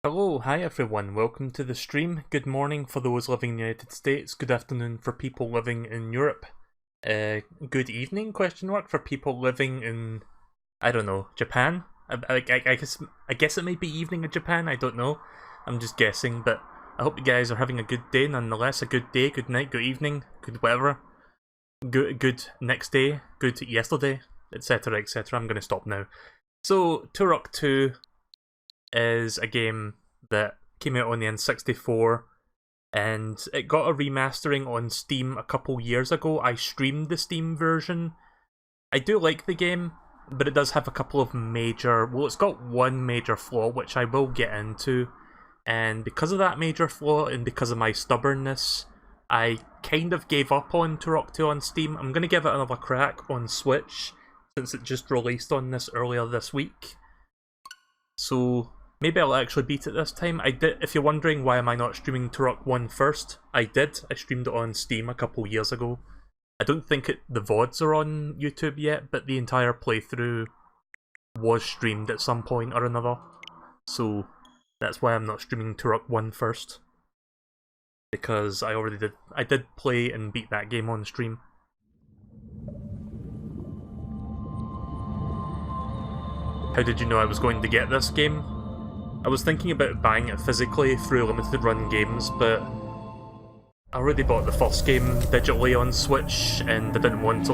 Hello, hi everyone, welcome to the stream. Good morning for those living in the United States, good afternoon for people living in Europe. Good evening, question mark, for people living in, I don't know, Japan? I guess it might be evening in Japan, I don't know. I'm just guessing, but I hope you guys are having a good day nonetheless. A good day, good night, good evening, good whatever. Good next day, good yesterday, etc, etc. I'm gonna stop now. So, Turok 2 is a game that came out on the N64 and it got a remastering on Steam a couple years ago. I streamed the Steam version. I do like the game, but it does have a couple of major... well, it's got one major flaw, which I will get into. And because of that major flaw, and because of my stubbornness, I kind of gave up on Turok 2 on Steam. I'm going to give it another crack on Switch, since it just released on this earlier this week. So maybe I'll actually beat it this time. I did. If you're wondering why am I not streaming Turok 1 first, I did. I streamed it on Steam a couple years ago. I don't think the VODs are on YouTube yet, but the entire playthrough was streamed at some point or another. So that's why I'm not streaming Turok 1 first. Because I already did. I did play and beat that game on stream. How did you know I was going to get this game? I was thinking about buying it physically through Limited Run Games, but I already bought the first game digitally on Switch, and I didn't want to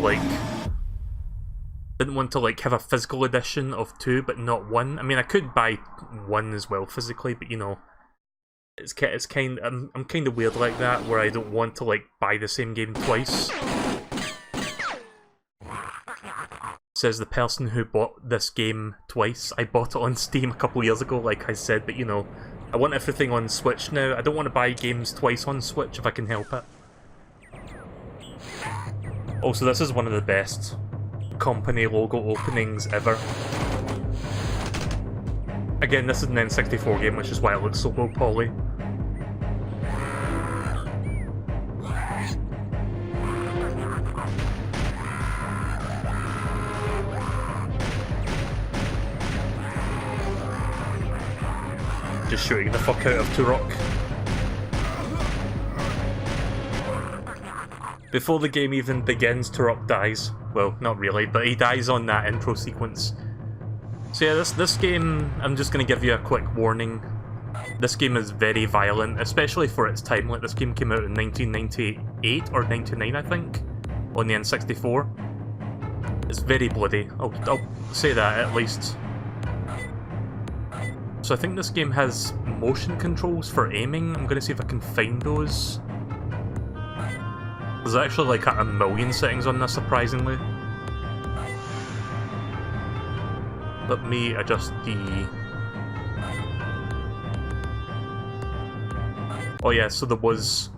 have a physical edition of 2, but not 1. I mean, I could buy 1 as well physically, but you know, I'm kind of weird like that, where I don't want to buy the same game twice. Says the person who bought this game twice. I bought it on Steam a couple years ago, like I said, but you know, I want everything on Switch now. I don't want to buy games twice on Switch if I can help it. Also, this is one of the best company logo openings ever. Again, this is an N64 game, which is why it looks so low poly. Just shooting the fuck out of Turok. Before the game even begins, Turok dies. Well, not really, but he dies on that intro sequence. So yeah, this game, I'm just gonna give you a quick warning. This game is very violent, especially for its time. Like, this game came out in 1998 or 99, I think, on the N64. It's very bloody. I'll say that at least. So I think this game has motion controls for aiming. I'm gonna see if I can find those. There's actually like a million settings on this, surprisingly. Let me adjust the... oh yeah, so there was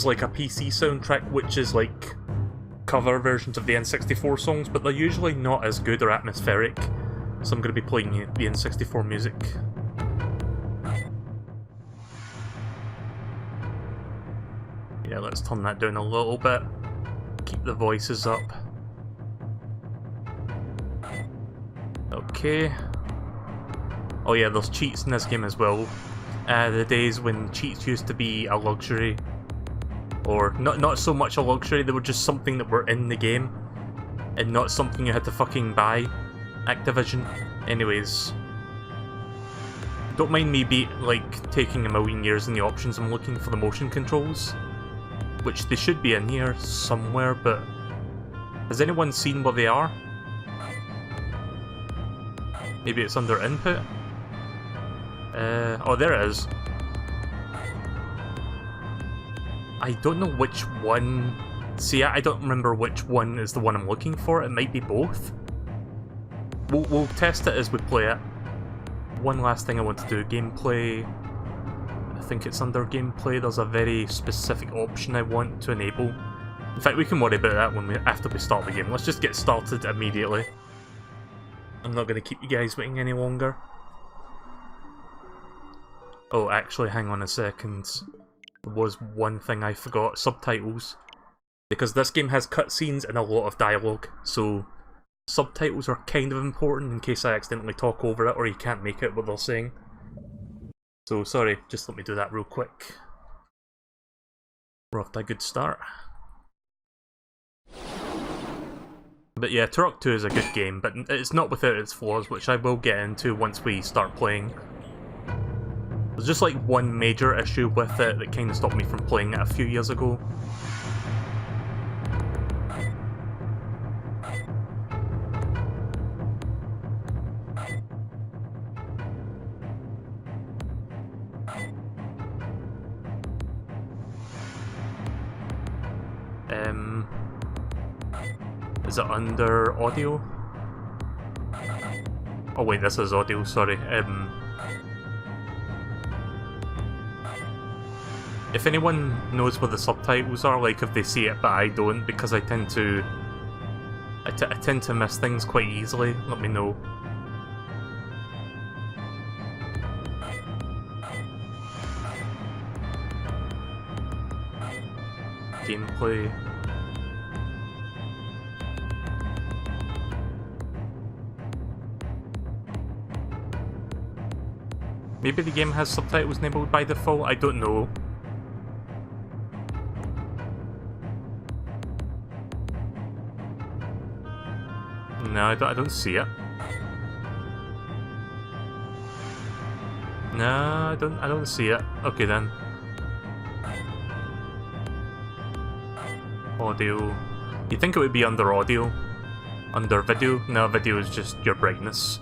like a PC soundtrack, which is like cover versions of the N64 songs, but they're usually not as good or atmospheric. So I'm going to be playing the N64 music. Yeah, let's turn that down a little bit. Keep the voices up. Okay. Oh yeah, there's cheats in this game as well. The days when cheats used to be a luxury. Or not so much a luxury, they were just something that were in the game. And not something you had to fucking buy. Activision. Anyways. Don't mind me taking a million years in the options. I'm looking for the motion controls. Which they should be in here somewhere, but... has anyone seen where they are? Maybe it's under input? Oh, there it is. I don't know which one... see, I don't remember which one is the one I'm looking for. It might be both. We'll test it as we play it. One last thing I want to do. Gameplay... I think it's under gameplay. There's a very specific option I want to enable. In fact, we can worry about that after we start the game. Let's just get started immediately. I'm not going to keep you guys waiting any longer. Oh, actually, hang on a second. There was one thing I forgot. Subtitles. Because this game has cutscenes and a lot of dialogue, so subtitles are kind of important in case I accidentally talk over it or you can't make out what they're saying. So sorry, just let me do that real quick. We're off to a good start. But yeah, Turok 2 is a good game, but it's not without its flaws, which I will get into once we start playing. There's just like one major issue with it that kind of stopped me from playing it a few years ago. Is it under audio? Oh wait, this is audio, sorry. If anyone knows where the subtitles are, like if they see it but I don't, because I tend to miss things quite easily, let me know. Gameplay. Maybe the game has subtitles enabled by default, I don't know. No, I don't see it. No, I don't see it. Okay then. Audio. You'd think it would be under audio. Under video. No, video is just your brightness.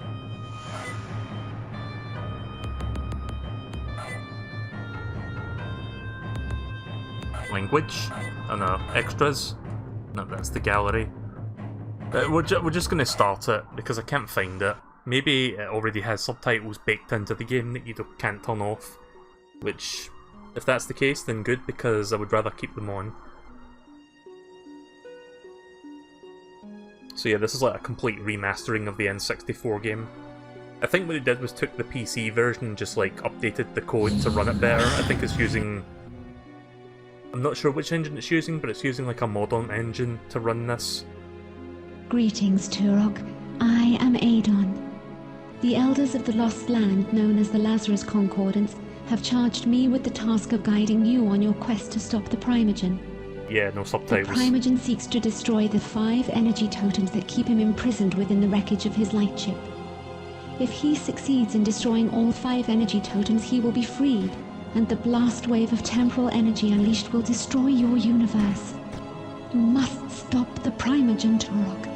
Language? Oh no, extras? No, that's the gallery. We're just gonna start it, because I can't find it. Maybe it already has subtitles baked into the game that you can't turn off. Which, if that's the case, then good, because I would rather keep them on. So yeah, this is like a complete remastering of the N64 game. I think what it did was took the PC version and just like updated the code to run it better. I think it's using... I'm not sure which engine it's using, but it's using like a modern engine to run this. Greetings, Turok. I am Adon. The elders of the Lost Land, known as the Lazarus Concordance, have charged me with the task of guiding you on your quest to stop the Primogen. Yeah, no subtitles. The Primogen seeks to destroy the 5 energy totems that keep him imprisoned within the wreckage of his lightship. If he succeeds in destroying all 5 energy totems, he will be freed, and the blast wave of temporal energy unleashed will destroy your universe. You must stop the Primogen, Turok.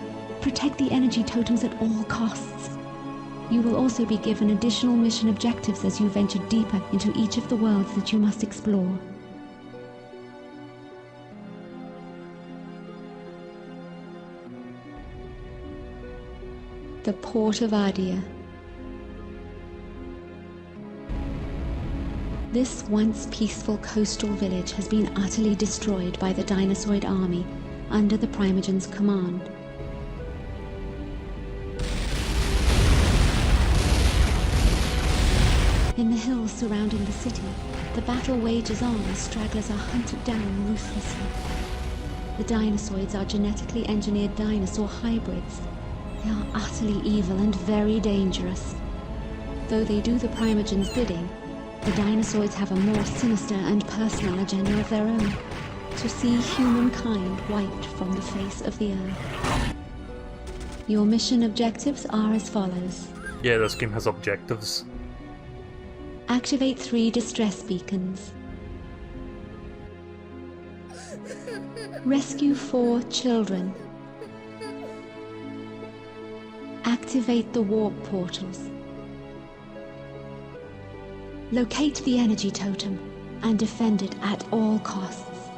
Protect the energy totems at all costs. You will also be given additional mission objectives as you venture deeper into each of the worlds that you must explore. The Port of Adia. This once peaceful coastal village has been utterly destroyed by the Dinosaur army under the Primogen's command. In the hills surrounding the city, the battle wages on as stragglers are hunted down ruthlessly. The Dinosaurs are genetically engineered dinosaur hybrids. They are utterly evil and very dangerous. Though they do the Primogen's bidding, the Dinosaurs have a more sinister and personal agenda of their own, to see humankind wiped from the face of the earth. Your mission objectives are as follows. Yeah, this game has objectives. Activate 3 distress beacons. Rescue 4 children. Activate the warp portals. Locate the energy totem and defend it at all costs.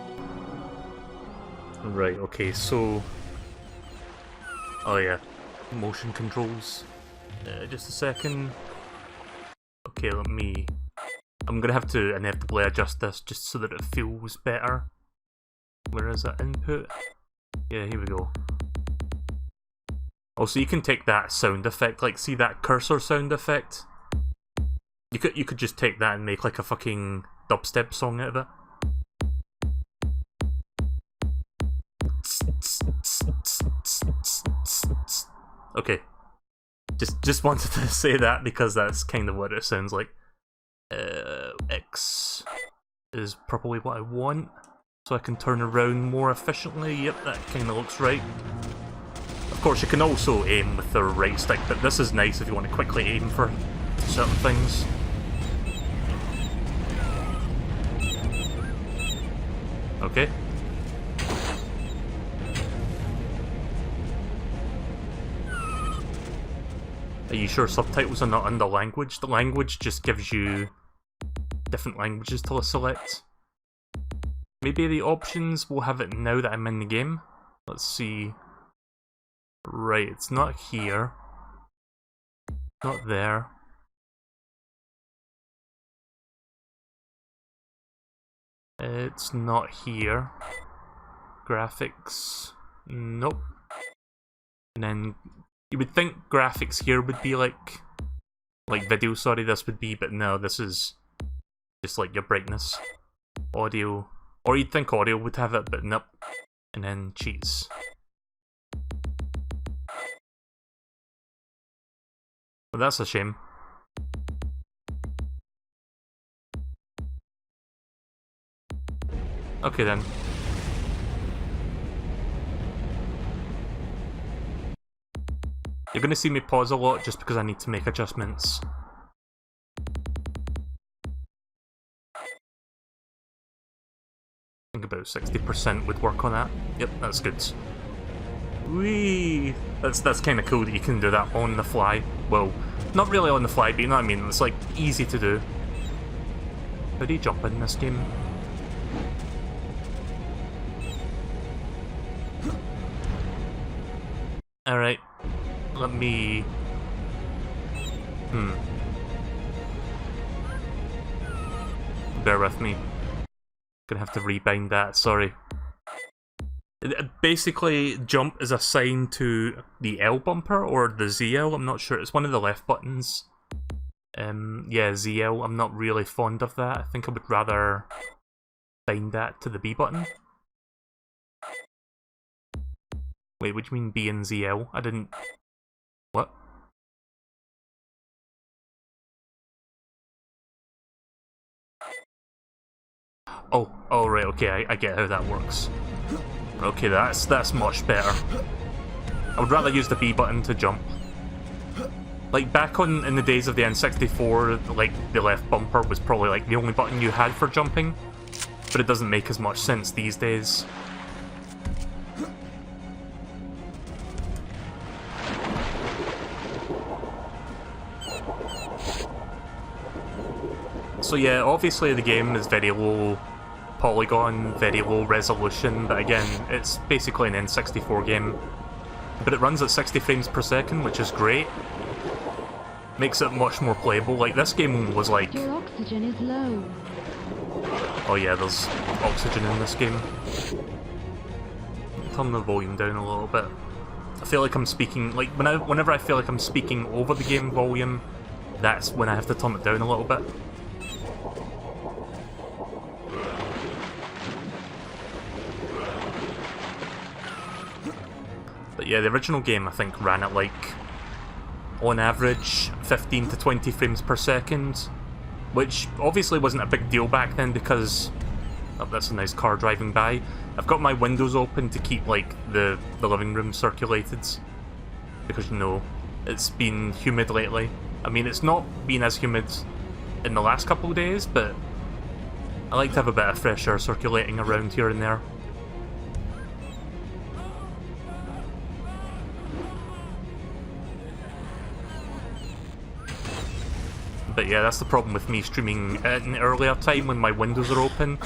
Right, okay, so... Oh yeah, motion controls. Just a second. Okay, I'm gonna have to inevitably adjust this just so that it feels better. Where is it? Input? Yeah, here we go. Also, you can take that sound effect, like, see that cursor sound effect? You could just take that and make like a fucking dubstep song out of it. Okay. Just wanted to say that because that's kind of what it sounds like. X is probably what I want, so I can turn around more efficiently. Yep, that kind of looks right. Of course, you can also aim with the right stick, but this is nice if you want to quickly aim for certain things. Okay. Are you sure subtitles are not under language? The language just gives you different languages to select. Maybe the options will have it now that I'm in the game. Let's see. Right, it's not here. Not there. It's not here. Graphics. Nope. And then you would think graphics here would be like video, sorry, this would be, but no, this is just like your brightness. Audio. Or you'd think audio would have it, but nope. And then cheats. Well, that's a shame. Okay then. You're gonna see me pause a lot just because I need to make adjustments. I think about 60% would work on that. Yep, that's good. Whee! That's kind of cool that you can do that on the fly. Well, not really on the fly, but you know what I mean? It's like easy to do. How do you jump in this game? Alright. Let me... Bear with me. Gonna have to rebind that, sorry. Basically, jump is assigned to the L bumper or the ZL, I'm not sure. It's one of the left buttons. Yeah, ZL, I'm not really fond of that. I think I would rather bind that to the B button. Wait, what do you mean B and ZL? I didn't... What? Oh right, okay, I get how that works. Okay, that's much better. I would rather use the B button to jump. Like, back in the days of the N64, like, the left bumper was probably, like, the only button you had for jumping. But it doesn't make as much sense these days. So yeah, obviously the game is very low polygon, very low resolution, but again, it's basically an N64 game. But it runs at 60 frames per second, which is great. Makes it much more playable. Like, this game was like... Your oxygen is low. Oh yeah, there's oxygen in this game. Turn the volume down a little bit. I feel like I'm speaking... Like, whenever I feel like I'm speaking over the game volume, that's when I have to turn it down a little bit. But yeah, the original game I think ran at like, on average, 15 to 20 frames per second, which obviously wasn't a big deal back then because... Oh, that's a nice car driving by. I've got my windows open to keep like the living room circulated, because you know, it's been humid lately. I mean, it's not been as humid in the last couple of days, but I like to have a bit of fresh air circulating around here and there. But yeah, that's the problem with me streaming at an earlier time when my windows are open.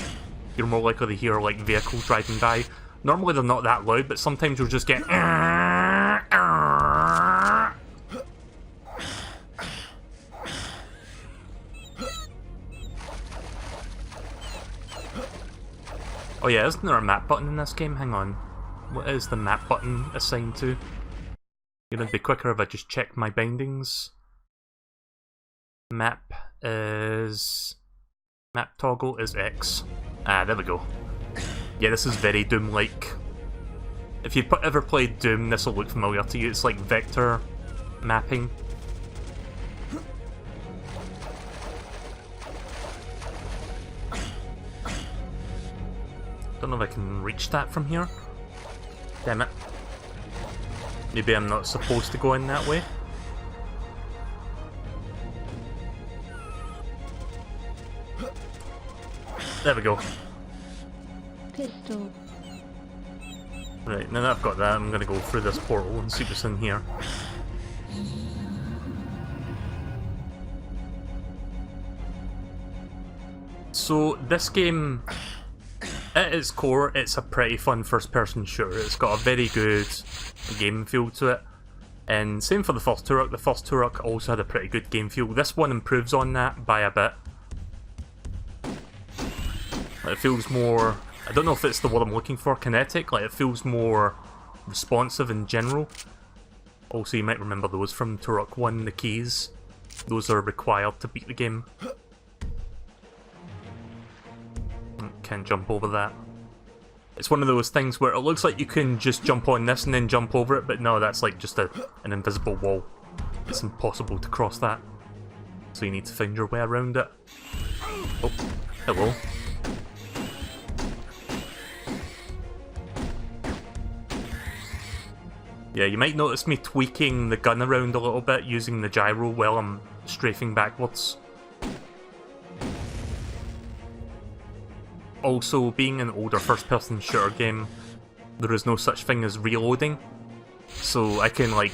You're more likely to hear like vehicles driving by. Normally they're not that loud, but sometimes you'll just get... Oh yeah, isn't there a map button in this game? Hang on. What is the map button assigned to? It'd be quicker if I just checked my bindings. Map toggle is X. Ah, there we go. Yeah, this is very Doom-like. If you've ever played Doom, this will look familiar to you. It's like vector mapping. Don't know if I can reach that from here. Damn it. Maybe I'm not supposed to go in that way. There we go. Pistol. Right, now that I've got that, I'm gonna go through this portal and see what's in here. So, this game, at its core, it's a pretty fun first-person shooter. It's got a very good game feel to it. And same for the first Turok. The first Turok also had a pretty good game feel. This one improves on that by a bit. It feels more, I don't know if it's the word I'm looking for, kinetic. Like, it feels more responsive in general. Also, you might remember those from Turok 1, the keys. Those are required to beat the game. Can't jump over that. It's one of those things where it looks like you can just jump on this and then jump over it, but no, that's like just an invisible wall. It's impossible to cross that. So you need to find your way around it. Oh, hello. Yeah, you might notice me tweaking the gun around a little bit using the gyro while I'm strafing backwards. Also, being an older first-person shooter game, there is no such thing as reloading. So I can, like,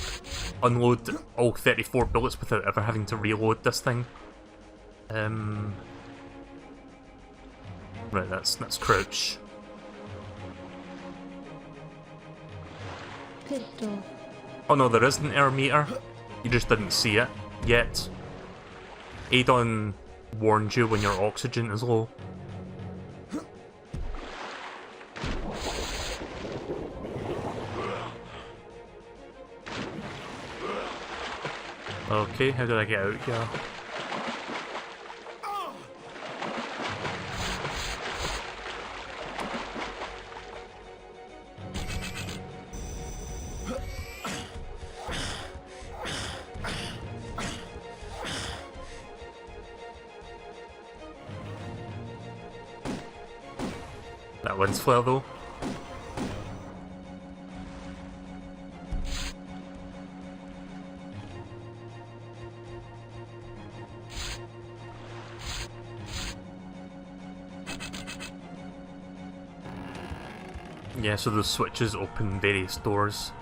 unload all 34 bullets without ever having to reload this thing. Right, that's crouch. Pistol. Oh no, there is an air meter. You just didn't see it yet. Adon warned you when your oxygen is low. Okay, how did I get out here? That lens flare though. Yeah, so those switches open various doors.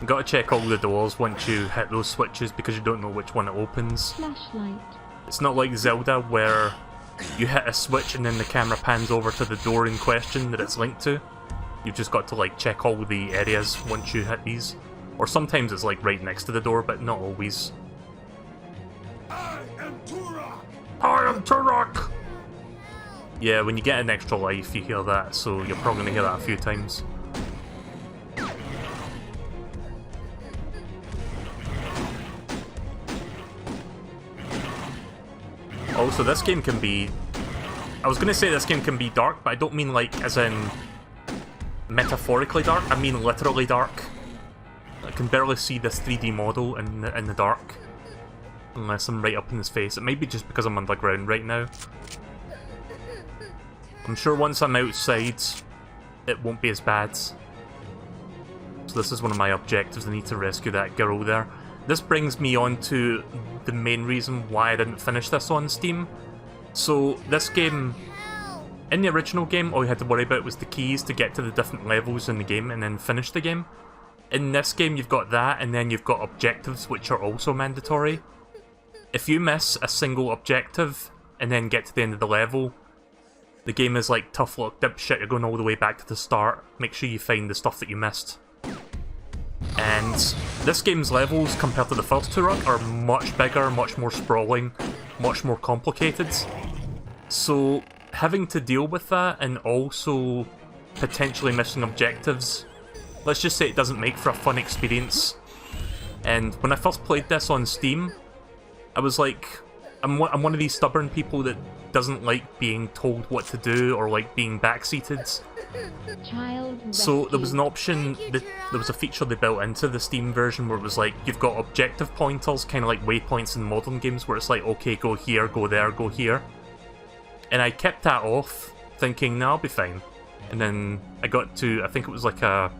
You gotta check all the doors once you hit those switches because you don't know which one it opens. Flashlight. It's not like Zelda where you hit a switch and then the camera pans over to the door in question that it's linked to. You've just got to like check all the areas once you hit these. Or sometimes it's like right next to the door, but not always. I am Turok! I am Turok! Yeah, when you get an extra life you hear that, so you're probably going to hear that a few times. Also, this game can be... I was going to say this game can be dark, but I don't mean like as in metaphorically dark, I mean literally dark. I can barely see this 3D model in the dark. Unless I'm right up in his face. It might be just because I'm underground right now. I'm sure once I'm outside, it won't be as bad. So this is one of my objectives. I need to rescue that girl there. This brings me on to the main reason why I didn't finish this on Steam. So this game, in the original game, all you had to worry about was the keys to get to the different levels in the game and then finish the game. In this game you've got that, and then you've got objectives which are also mandatory. If you miss a single objective and then get to the end of the level, the game is like, tough luck, dipshit, you're going all the way back to the start. Make sure you find the stuff that you missed. And this game's levels, compared to the first Turok, are much bigger, much more sprawling, much more complicated. So, having to deal with that, and also potentially missing objectives, let's just say it doesn't make for a fun experience. And when I first played this on Steam, I was like, I'm one of these stubborn people that doesn't like being told what to do or like being backseated. So there was an option, there was a feature they built into the Steam version where it was like, you've got objective pointers, kind of like waypoints in modern games, where it's like, okay, go here, go there, go here. And I kept that off, thinking, no, I'll be fine. And then I got to, I think it was like the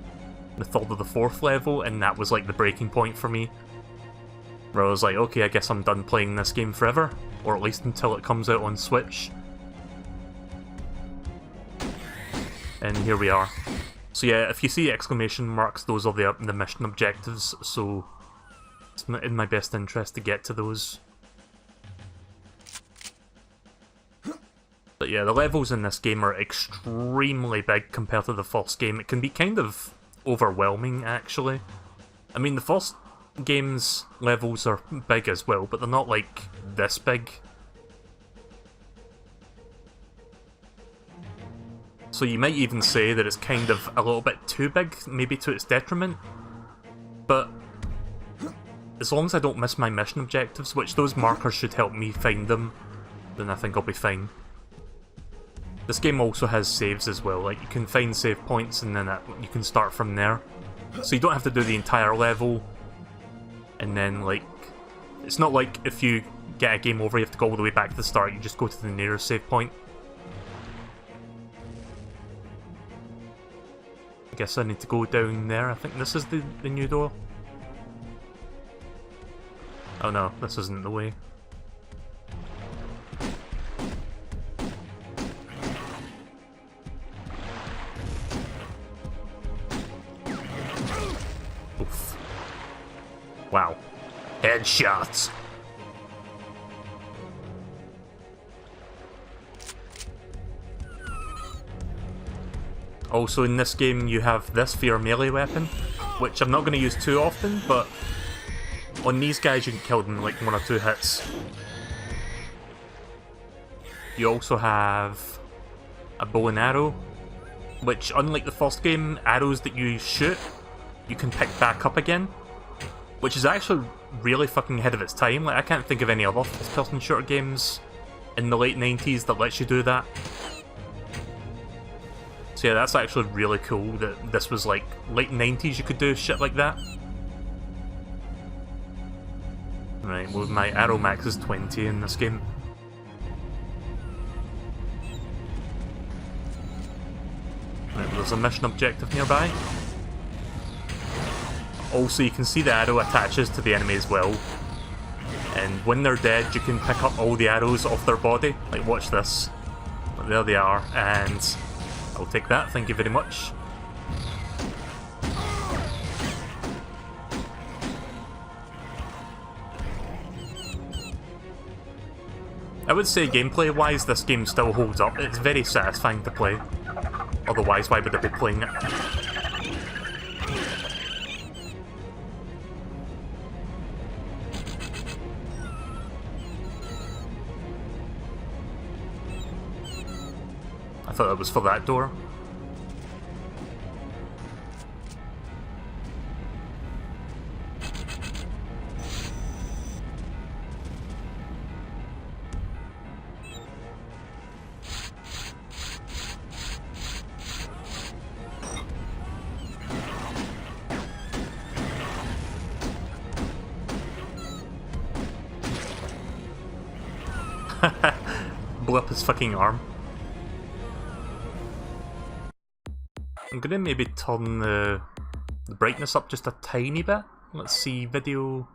third or the fourth level, and that was like the breaking point for me. Where I was like, okay, I guess I'm done playing this game forever. Or at least until it comes out on Switch. And here we are. So yeah, if you see exclamation marks, those are the mission objectives, so it's in my best interest to get to those. But yeah, the levels in this game are extremely big compared to the first game. It can be kind of overwhelming, actually. I mean, the first game's levels are big as well, but they're not, like, this big. So you might even say that it's kind of a little bit too big, maybe to its detriment. But as long as I don't miss my mission objectives, which those markers should help me find them, then I think I'll be fine. This game also has saves as well, like you can find save points and then you can start from there. So you don't have to do the entire level, and then like, it's not like if you get a game over you have to go all the way back to the start, you just go to the nearest save point. I guess I need to go down there, I think this is the new door. Oh no, this isn't the way. Oof. Wow. Headshots! Also in this game you have this for your melee weapon, which I'm not going to use too often, but on these guys you can kill them in like 1 or 2 hits. You also have a bow and arrow, which unlike the first game, arrows that you shoot, you can pick back up again, which is actually really fucking ahead of its time. Like, I can't think of any other first-person shooter games in the late 90s that lets you do that. So yeah, that's actually really cool that this was like late 90s you could do shit like that. Right, well my arrow max is 20 in this game. Right, there's a mission objective nearby. Also, you can see the arrow attaches to the enemy as well. And when they're dead, you can pick up all the arrows off their body. Like, watch this. There they are, and I'll take that, thank you very much. I would say gameplay-wise, this game still holds up. It's very satisfying to play. Otherwise, why would I be playing it? I thought that was for that door. Blew up his fucking arm. I'm gonna maybe turn the brightness up just a tiny bit. Let's see, video...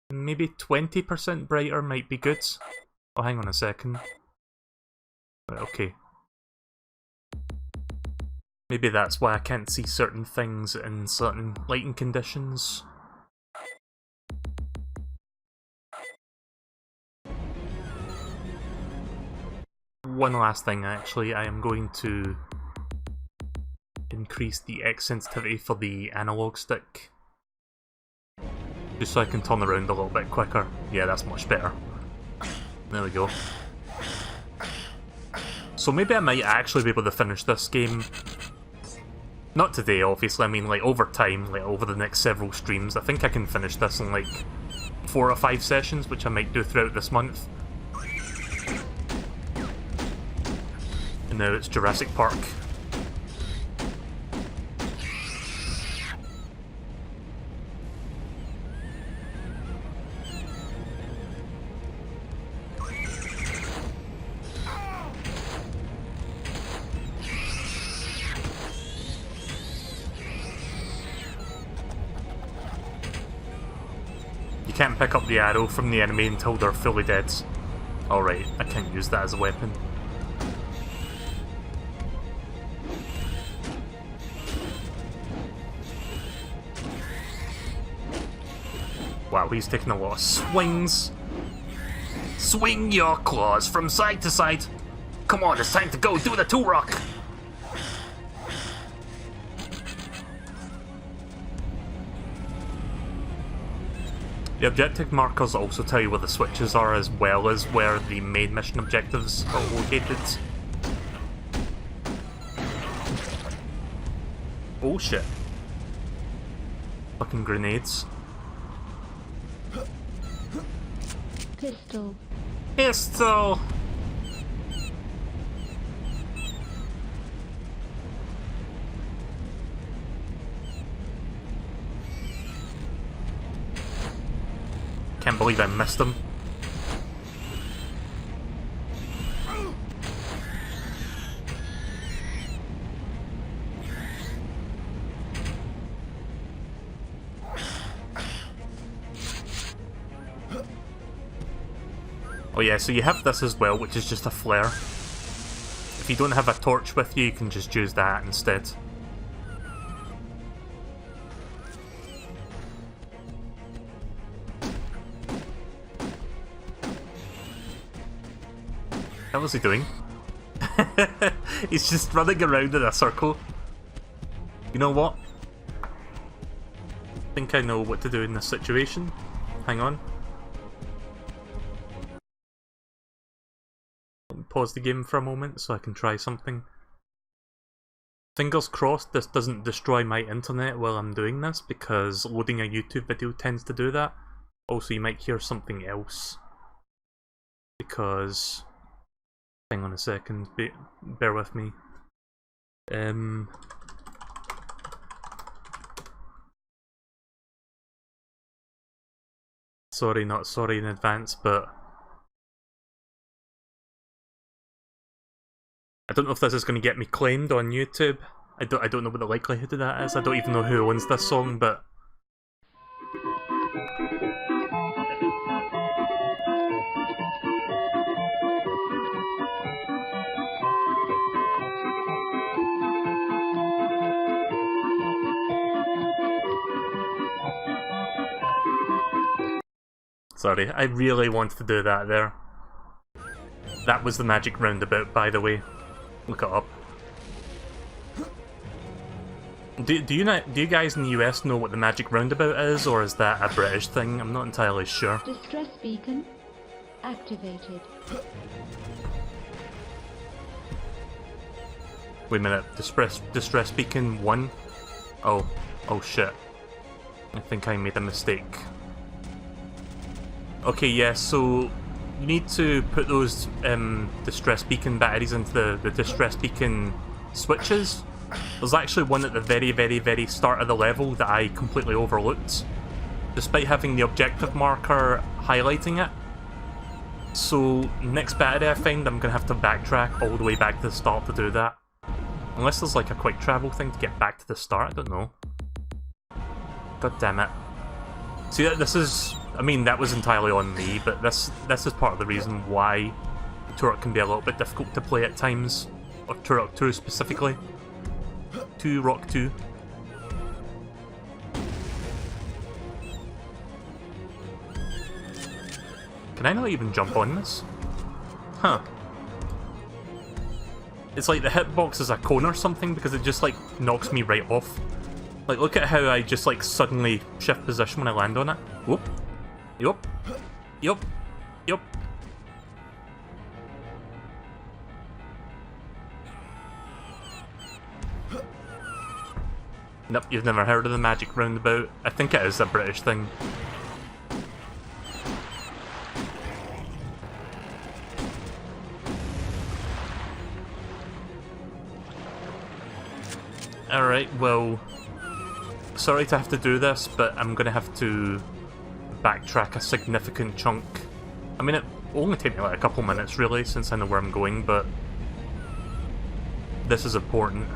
maybe 20% brighter might be good. Oh, hang on a second. Right, okay. Maybe that's why I can't see certain things in certain lighting conditions. One last thing, actually, I am going to increase the X sensitivity for the analog stick, just so I can turn around a little bit quicker. Yeah, that's much better. There we go. So maybe I might actually be able to finish this game. Not today, obviously, I mean like over time, like over the next several streams. I think I can finish this in like 4 or 5 sessions, which I might do throughout this month. Now it's Jurassic Park. can't pick up the arrow from the enemy until they're fully dead. Alright, I can't use that as a weapon. Wow, he's taking a lot of swings. Swing your claws from side to side. Come on, it's time to go do the Turok. The objective markers also tell you where the switches are, as well as where the main mission objectives are located. Oh shit. Fucking grenades. Pistol. Pistol! Can't believe I missed him. Oh yeah, so you have this as well, which is just a flare. If you don't have a torch with you, you can just use that instead. What was he doing? He's just running around in a circle. You know what? I think I know what to do in this situation. Hang on. Pause the game for a moment so I can try something. Fingers crossed this doesn't destroy my internet while I'm doing this, because loading a YouTube video tends to do that. Also, you might hear something else. Because... hang on a second, bear with me. Sorry, not sorry in advance, but... I don't know if this is going to get me claimed on YouTube. I don't know what the likelihood of that is. I don't even know who owns this song, but... sorry, I really wanted to do that there. That was the magic roundabout, by the way. Look it up. Do you guys in the US know what the magic roundabout is, or is that a British thing? I'm not entirely sure. Distress beacon activated. Wait a minute, distress beacon 1? Oh shit. I think I made a mistake. Okay, yeah, so you need to put those distress beacon batteries into the distress beacon switches. There's actually one at the very start of the level that I completely overlooked, despite having the objective marker highlighting it. So next battery I find, I'm going to have to backtrack all the way back to the start to do that. Unless there's like a quick travel thing to get back to the start, I don't know. God damn it. See, this is... I mean, that was entirely on me, but this is part of the reason why Turok can be a little bit difficult to play at times. Or Turok 2 specifically. Turok 2. Can I not even jump on this? Huh. It's like the hitbox is a cone or something, because it just like knocks me right off. Like, look at how I just like suddenly shift position when I land on it. Whoop. Yup. Yup. Yup. Nope, you've never heard of the magic roundabout. I think it is a British thing. Alright, well... sorry to have to do this, but I'm gonna have to backtrack a significant chunk. I mean, it will only take me like a couple minutes really, since I know where I'm going, but this is important.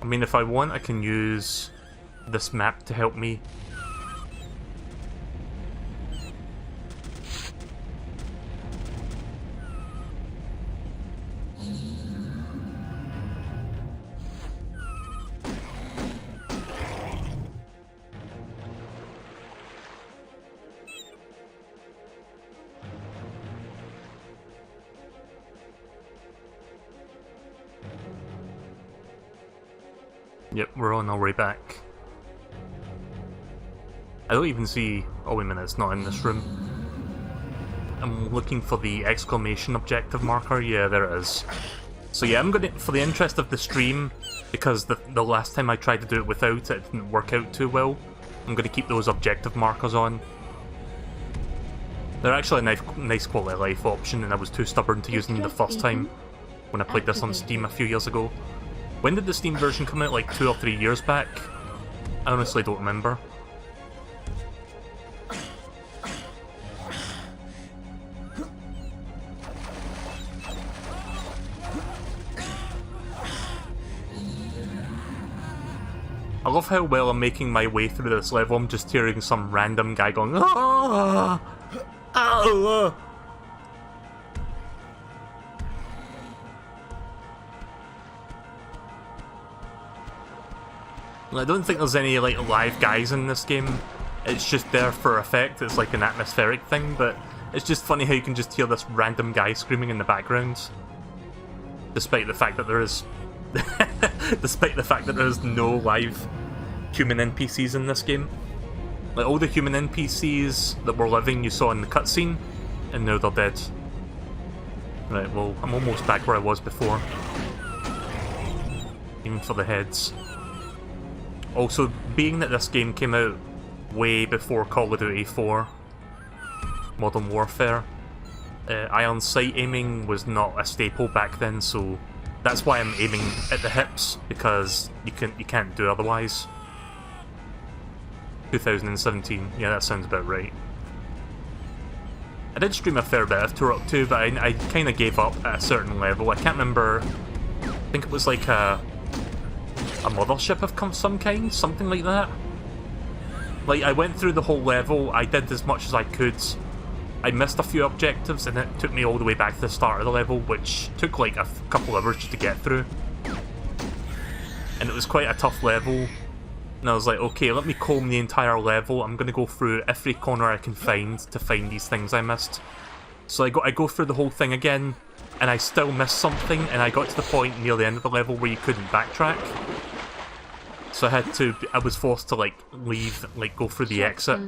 mean, if I want, I can use this map to help me. Yep, we're on our way back. I don't even see... Oh wait a minute, it's not in this room. I'm looking for the exclamation objective marker. Yeah, there it is. So yeah, I'm gonna, for the interest of the stream, because the last time I tried to do it without it didn't work out too well, I'm gonna keep those objective markers on. They're actually a nice quality of life option, and I was too stubborn to use them the first time when I played this on Steam a few years ago. When did the Steam version come out? Like 2 or 3 years back? I honestly don't remember. I love how well I'm making my way through this level. I'm just hearing some random guy going, "Ah! Ah!" I don't think there's any like live guys in this game. It's just there for effect. It's like an atmospheric thing, but it's just funny how you can just hear this random guy screaming in the background, despite the fact that there is, despite the fact that there is no live human NPCs in this game. Like all the human NPCs that were living, you saw in the cutscene, and now they're dead. Right, well, I'm almost back where I was before. Aiming for the heads. Also, being that this game came out way before Call of Duty 4, Modern Warfare, iron sight aiming was not a staple back then, so that's why I'm aiming at the hips, because you can't do otherwise. 2017, yeah, that sounds about right. I did stream a fair bit of Turok 2, but I kind of gave up at a certain level. I can't remember, I think it was like a mothership of some kind, something like that. Like, I went through the whole level, I did as much as I could, I missed a few objectives, and it took me all the way back to the start of the level, which took like a couple hours just to get through. And it was quite a tough level, and I was like, okay, let me comb the entire level, I'm gonna go through every corner I can find to find these things I missed. So I go through the whole thing again, and I still missed something, and I got to the point near the end of the level where you couldn't backtrack. So I was forced to like leave, like go through the exit.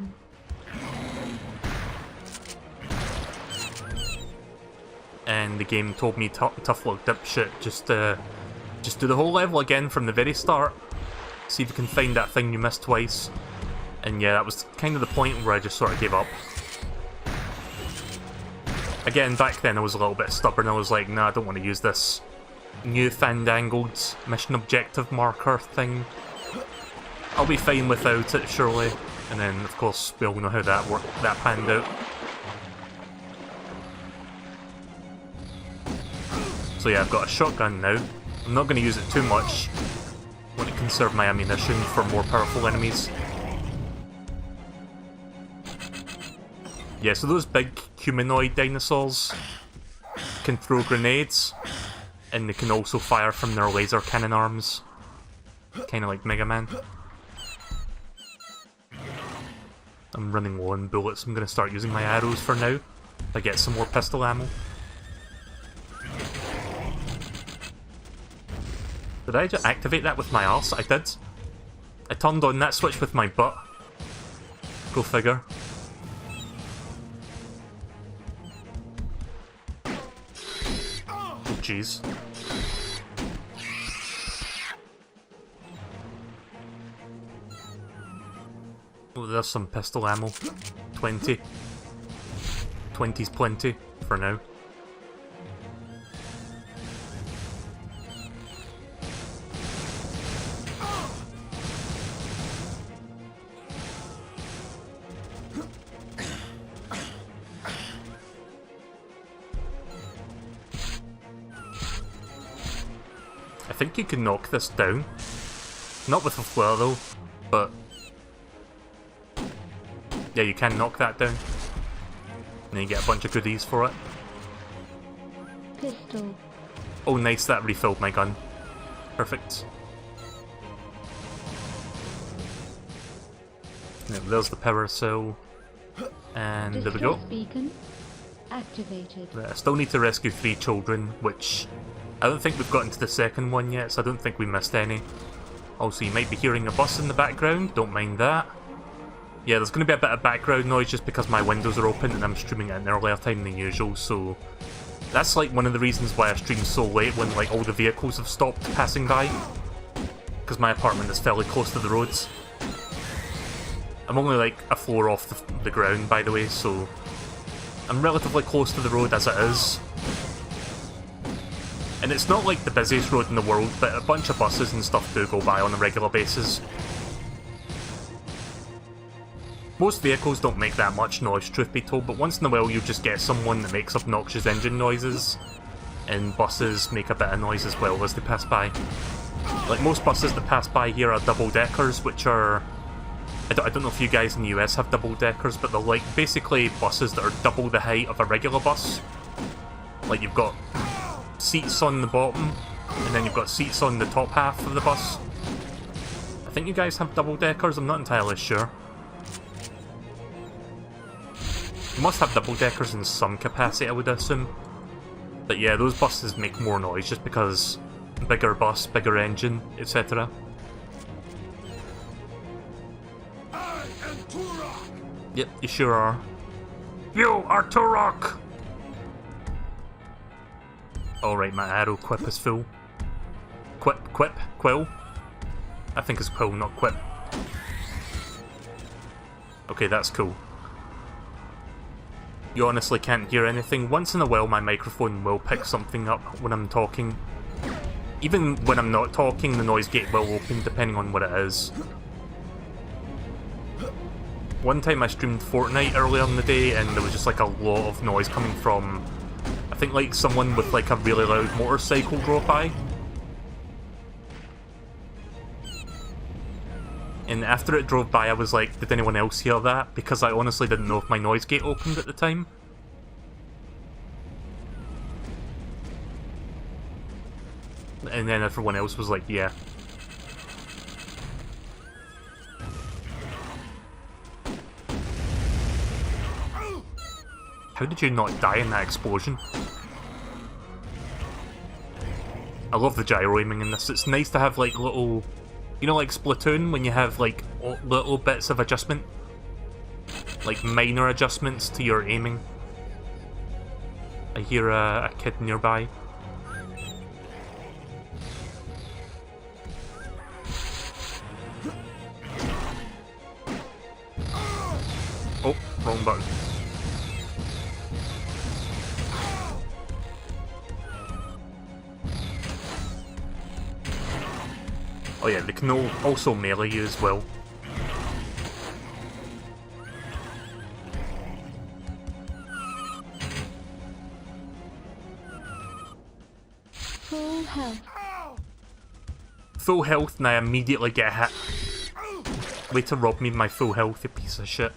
And the game told me, tough luck dipshit, just do the whole level again from the very start. See if you can find that thing you missed twice. And yeah, that was kind of the point where I just sort of gave up. Again, back then I was a little bit stubborn. I was like, nah, I don't want to use this new fandangled mission objective marker thing. I'll be fine without it, surely. And then, of course, we all know how that panned out. So yeah, I've got a shotgun now. I'm not going to use it too much. I want to conserve my ammunition for more powerful enemies. Yeah, so those big humanoid dinosaurs can throw grenades, and they can also fire from their laser cannon arms. Kind of like Mega Man. I'm running low on bullets, I'm going to start using my arrows for now. If I get some more pistol ammo. Did I just activate that with my arse? I did. I turned on that switch with my butt. Go figure. Oh jeez. Oh, there's some pistol ammo. 20. 20's plenty for now. I think you can knock this down. Not with a flare though, but yeah, you can knock that down. And then you get a bunch of goodies for it. Pistol. Oh nice, that refilled my gun. Perfect. Now, there's the power cell. And there we go. Beacon activated. I still need to rescue 3 children, which I don't think we've gotten to the second one yet, so I don't think we missed any. Also, you might be hearing a bus in the background, don't mind that. Yeah, there's going to be a bit of background noise just because my windows are open and I'm streaming at an earlier time than usual, so that's like one of the reasons why I stream so late when like all the vehicles have stopped passing by. Because my apartment is fairly close to the roads. I'm only like a floor off the ground, by the way, so I'm relatively close to the road as it is. And it's not like the busiest road in the world, but a bunch of buses and stuff do go by on a regular basis. Most vehicles don't make that much noise, truth be told, but once in a while you just get someone that makes obnoxious engine noises, and buses make a bit of noise as well as they pass by. Like most buses that pass by here are double-deckers, which are... I don't know if you guys in the US have double-deckers, but they're like basically buses that are double the height of a regular bus. Like you've got seats on the bottom, and then you've got seats on the top half of the bus. I think you guys have double-deckers, I'm not entirely sure. You must have double-deckers in some capacity, I would assume. But yeah, those buses make more noise just because bigger bus, bigger engine, etc. I am Turok! Yep, you sure are. You are Turok! Alright, my arrow quip is full. Quill? I think it's quill, not quip. Okay, that's cool. You honestly can't hear anything. Once in a while my microphone will pick something up when I'm talking. Even when I'm not talking, the noise gate will open depending on what it is. One time I streamed Fortnite earlier in the day and there was just like a lot of noise coming from... I think like someone with like a really loud motorcycle drove by. And after it drove by I was like, did anyone else hear that? Because I honestly didn't know if my noise gate opened at the time. And then everyone else was like, yeah. How did you not die in that explosion? I love the gyro aiming in this. It's nice to have like little... You know, like Splatoon, when you have like little bits of adjustment? Like minor adjustments to your aiming. I hear a kid nearby. Oh, wrong button. Oh yeah, they can also melee you as well. Full health. Full health and I immediately get hit. Way to rob me of my full health, you piece of shit.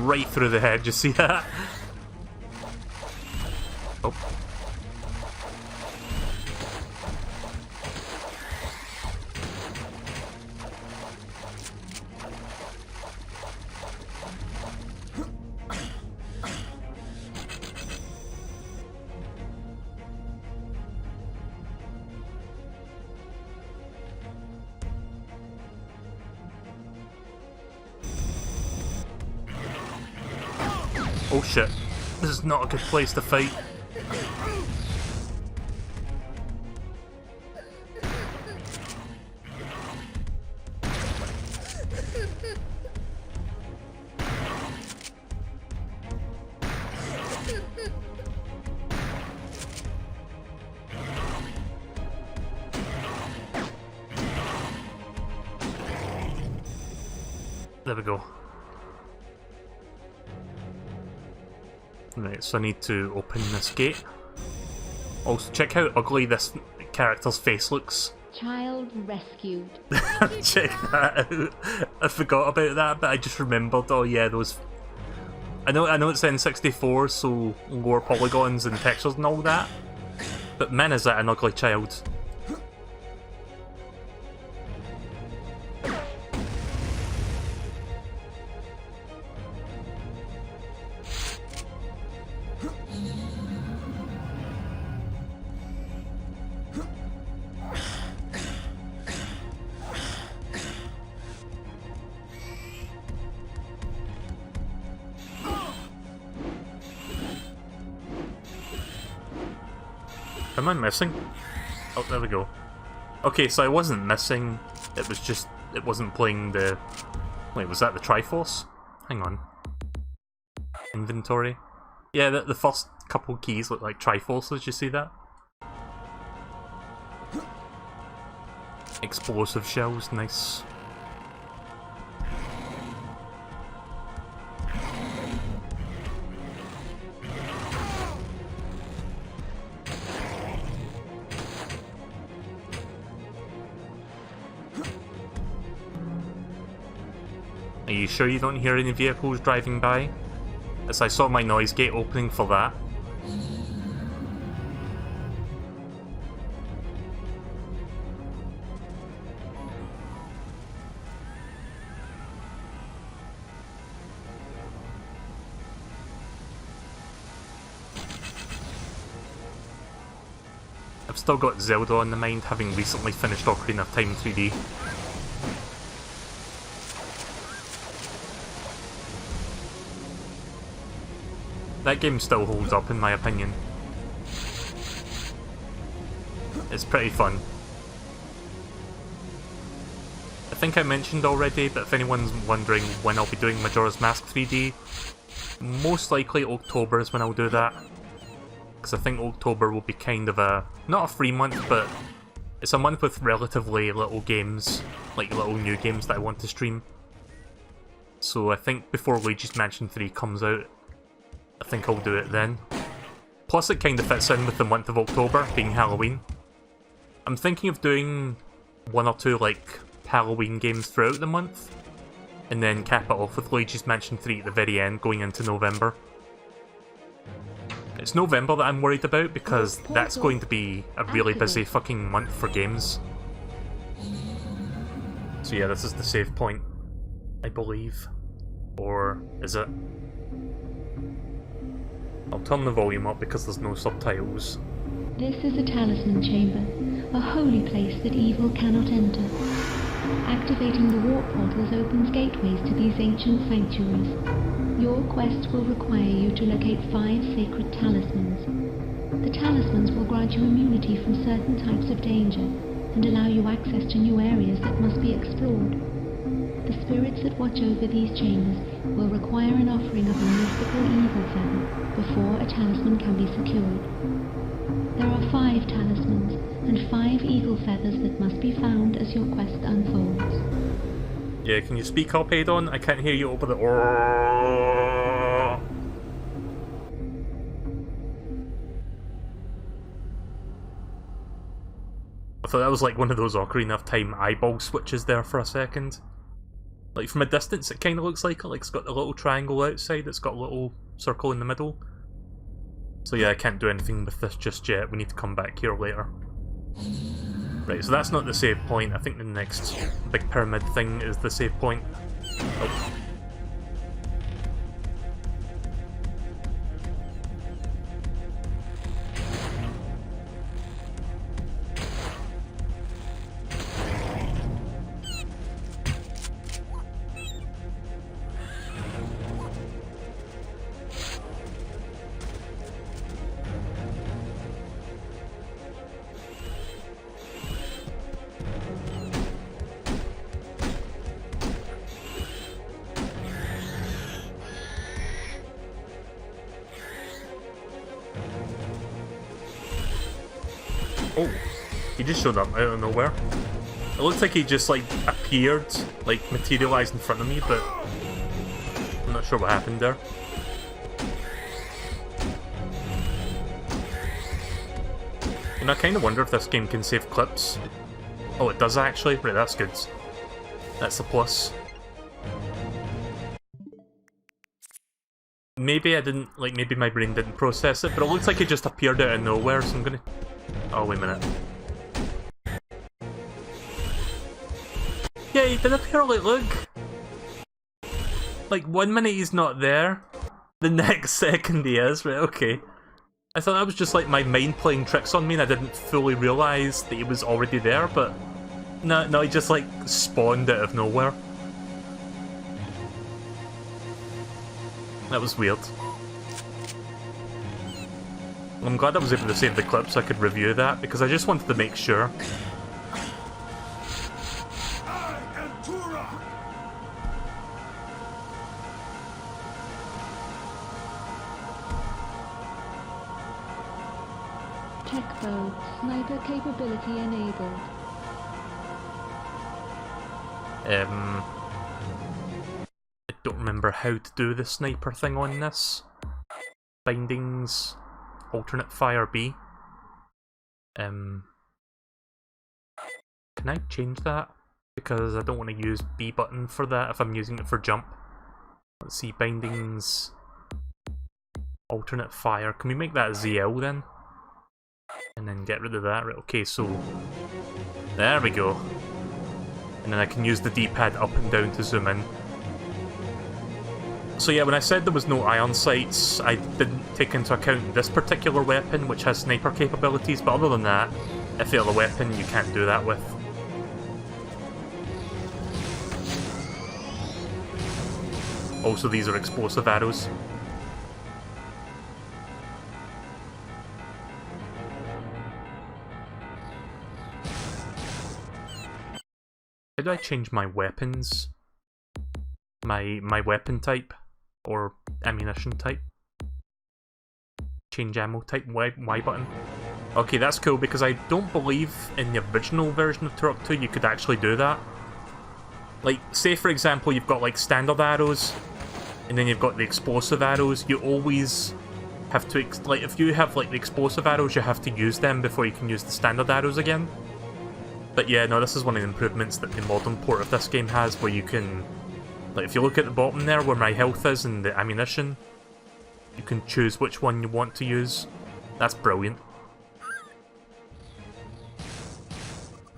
Right through the head, you see that? Oh. Oh shit, this is not a good place to fight. there we go. Right, so I need to open this gate. Also, check how ugly this character's face looks. Child rescued. Check that out. I forgot about that, but I just remembered. Oh yeah, those. I know it's N64, so lower polygons and textures and all that. But man, is that an ugly child? Am I missing? Oh, there we go. Okay, so I wasn't missing. It was just... it wasn't playing the... Wait, was that the Triforce? Hang on. Inventory. Yeah, the first couple keys look like Triforces, you see that? Explosive shells, nice. Are you sure you don't hear any vehicles driving by? As I saw my noise gate opening for that. I've still got Zelda on the mind, having recently finished Ocarina of Time 3D. That game still holds up in my opinion. It's pretty fun. I think I mentioned already, but if anyone's wondering when I'll be doing Majora's Mask 3D, most likely October is when I'll do that. Because I think October will be kind of a... not a free month, but it's a month with relatively little games, like little new games that I want to stream. So I think before Luigi's Mansion 3 comes out, I think I'll do it then. Plus it kind of fits in with the month of October, being Halloween. I'm thinking of doing one or two like Halloween games throughout the month, and then cap it off with Luigi's Mansion 3 at the very end, going into November. It's November that I'm worried about, because that's going to be a really busy fucking month for games. So yeah, this is the save point, I believe. Or is it? I'll turn the volume up because there's no subtitles. This is a talisman chamber, a holy place that evil cannot enter. Activating the warp portals opens gateways to these ancient sanctuaries. Your quest will require you to locate 5 sacred talismans. The talismans will grant you immunity from certain types of danger and allow you access to new areas that must be explored. The spirits that watch over these chambers will require an offering of a mystical evil feather before a talisman can be secured. There are 5 talismans and 5 eagle feathers that must be found as your quest unfolds. Yeah, can you speak up, Adon? I can't hear you over the... I thought that was like one of those Ocarina of Time eyeball switches there for a second. Like from a distance it kind of looks like it, like it's got a little triangle outside, it's got a little circle in the middle. So yeah, I can't do anything with this just yet, we need to come back here later. Right, so that's not the save point, I think the next big pyramid thing is the save point. Oh. Oh, he just showed up out of nowhere. It looks like he just like appeared, like materialized in front of me, but Not sure what happened there. You know, I kind of wonder if this game can save clips. Oh, it does actually? Right, that's good. That's a plus. Maybe I didn't, like, maybe my brain didn't process it, but it looks like it just appeared out of nowhere, so I'm gonna... Oh, wait a minute. Yeah, he did appear, like, look! Like, 1 minute he's not there, the next second he is, right, okay. I thought that was just, like, my mind playing tricks on me and I didn't fully realise that he was already there, but... No, he just, like, spawned out of nowhere. That was weird. Well, I'm glad I was able to save the clip so I could review that, because I just wanted to make sure. I am Turok. Tech bow. Sniper capability enabled. I don't remember how to do the sniper thing on this. Bindings, alternate fire B. Can I change that? Because I don't want to use B button for that if I'm using it for jump. Let's see, bindings, alternate fire. Can we make that ZL then? And then get rid of that. Right, okay, so there we go. And then I can use the D-pad up and down to zoom in. So yeah, when I said there was no ion sights, I didn't take into account this particular weapon, which has sniper capabilities, but other than that, if you have a weapon, you can't do that with. Also, these are explosive arrows. How do I change my weapons? My weapon type? Or ammunition type? Change ammo type, Y button. Okay, that's cool, because I don't believe in the original version of Turok 2 you could actually do that. Like, say for example you've got like standard arrows, and then you've got the explosive arrows, you always have to, like, if you have like the explosive arrows, you have to use them before you can use the standard arrows again. But yeah, no, this is one of the improvements that the modern port of this game has, where you can, like, if you look at the bottom there where my health is and the ammunition, you can choose which one you want to use. That's brilliant.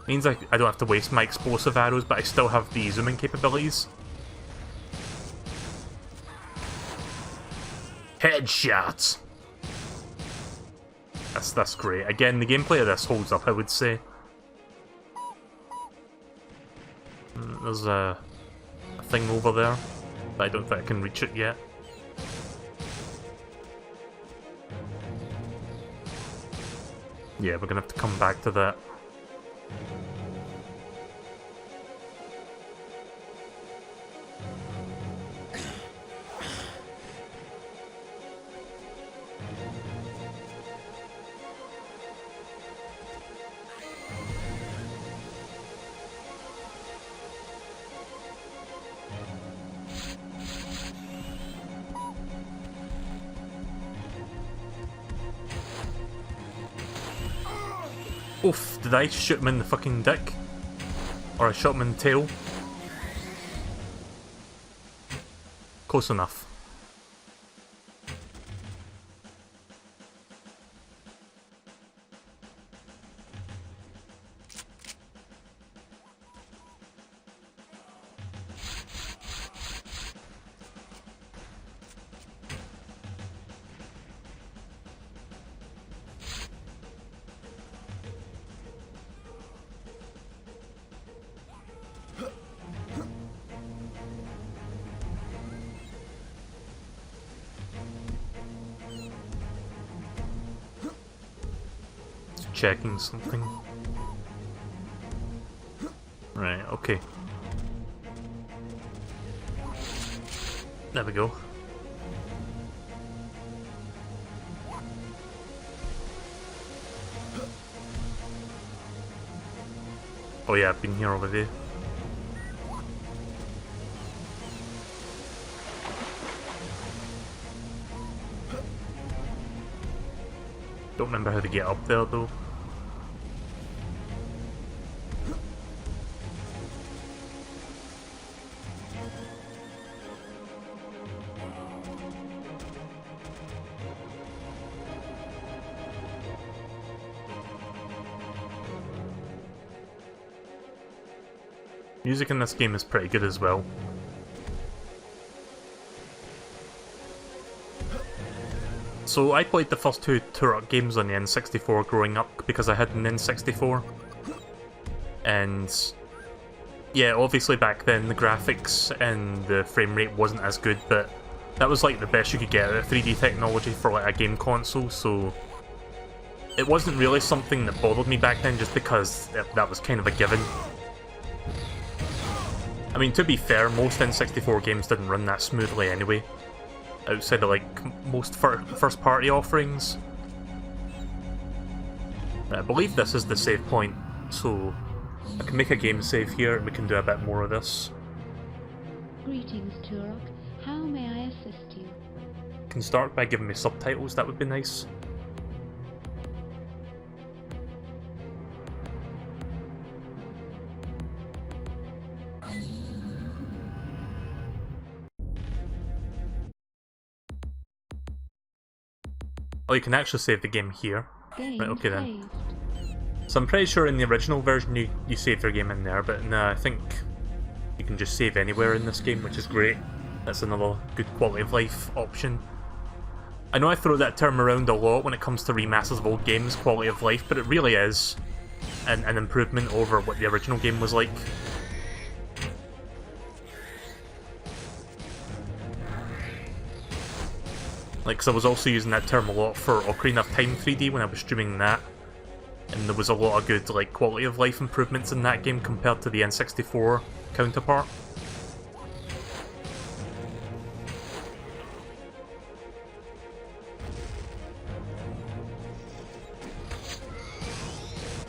Means I don't have to waste my explosive arrows, but I still have the zooming capabilities. Headshots! That's great. Again, the gameplay of this holds up, I would say. There's a thing over there, but I don't think I can reach it yet. Yeah, we're gonna have to come back to that. Oof, did I shoot him in the fucking dick? Or I shot him in the tail? Close enough. Checking something. Right, okay. There we go. Oh yeah, I've been here already. Don't remember how to get up there though. Music in this game is pretty good as well. So I played the first two Turok games on the N64 growing up because I had an N64. And yeah, obviously back then the graphics and the frame rate wasn't as good, but that was like the best you could get out of 3D technology for like a game console, so it wasn't really something that bothered me back then just because that was kind of a given. I mean, to be fair, most N64 games didn't run that smoothly anyway, outside of like most first-party offerings. I believe this is the save point, so I can make a game save here and we can do a bit more of this. Greetings, Turok. How may I assist you? Can start by giving me subtitles, that would be nice. Oh, you can actually save the game here. Right, okay then. So I'm pretty sure in the original version you save your game in there, but no, I think you can just save anywhere in this game, which is great. That's another good quality of life option. I know I throw that term around a lot when it comes to remasters of old games, quality of life, but it really is an improvement over what the original game was like. Like, cause I was also using that term a lot for Ocarina of Time 3D when I was streaming that, and there was a lot of good like quality of life improvements in that game compared to the N64 counterpart.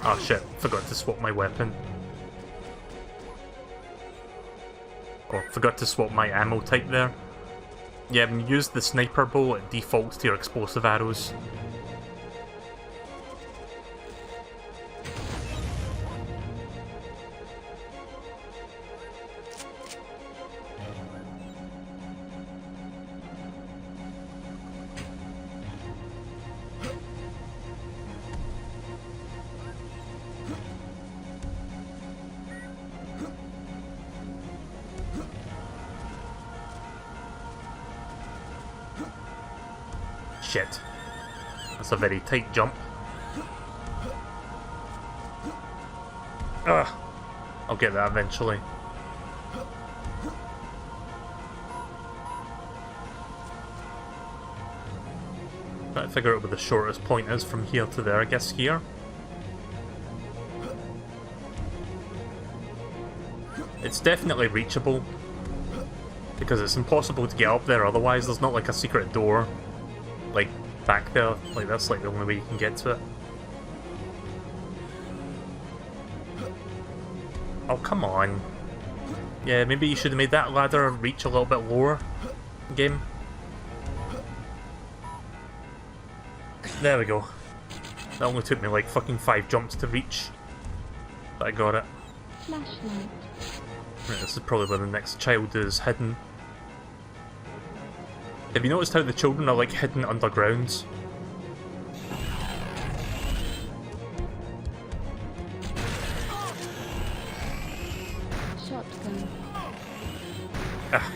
Oh shit, forgot to swap my weapon. Oh, forgot to swap my ammo type there. Yeah, when you use the sniper bow, it defaults to your explosive arrows. Shit. That's a very tight jump. Ugh. I'll get that eventually. Try to figure out where the shortest point is from here to there, I guess here. It's definitely reachable, because it's impossible to get up there otherwise. There's not like a secret door like back there, like that's like the only way you can get to it. Oh, come on. Yeah, maybe you should have made that ladder reach a little bit lower, game. There we go. That only took me like fucking 5 jumps to reach, but I got it. Flashlight. Right, this is probably where the next child is hidden. Have you noticed how the children are like hidden underground? Shotgun. Ah.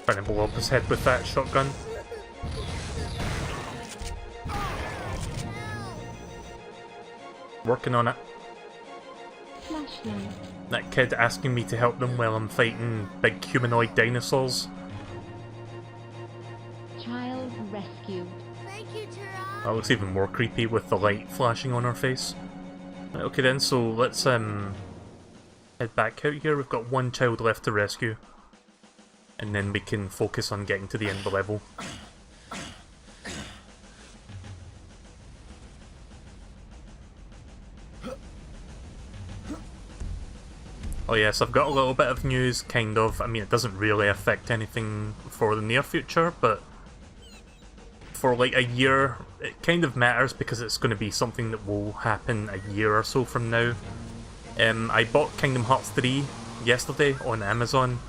Trying to blow up his head with that shotgun. Working on it. Flashlight. That kid asking me to help them while I'm fighting big humanoid dinosaurs. Child rescued. Thank you, Turok. That looks even more creepy with the light flashing on her face. Right, okay then, so let's head back out here. We've got one child left to rescue. And then we can focus on getting to the end of the level. Oh yes, I've got a little bit of news, kind of. I mean, it doesn't really affect anything for the near future, but for like a year, it kind of matters because it's going to be something that will happen a year or so from now. I bought Kingdom Hearts 3 yesterday on Amazon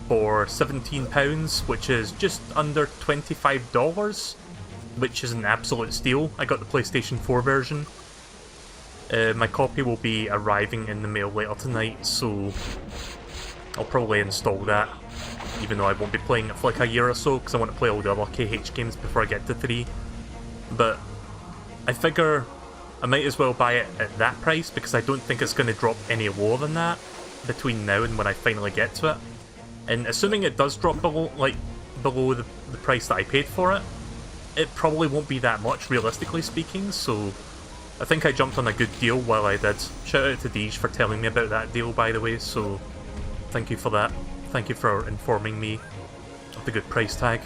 for £17, which is just under $25, which is an absolute steal. I got the PlayStation 4 version. My copy will be arriving in the mail later tonight, so I'll probably install that, even though I won't be playing it for like a year or so, because I want to play all the other KH games before I get to 3. But I figure I might as well buy it at that price, because I don't think it's going to drop any lower than that between now and when I finally get to it. And assuming it does drop below the price that I paid for it, it probably won't be that much, realistically speaking, so I think I jumped on a good deal while I did. Shout out to Deej for telling me about that deal, by the way, so thank you for that. Thank you for informing me of the good price tag.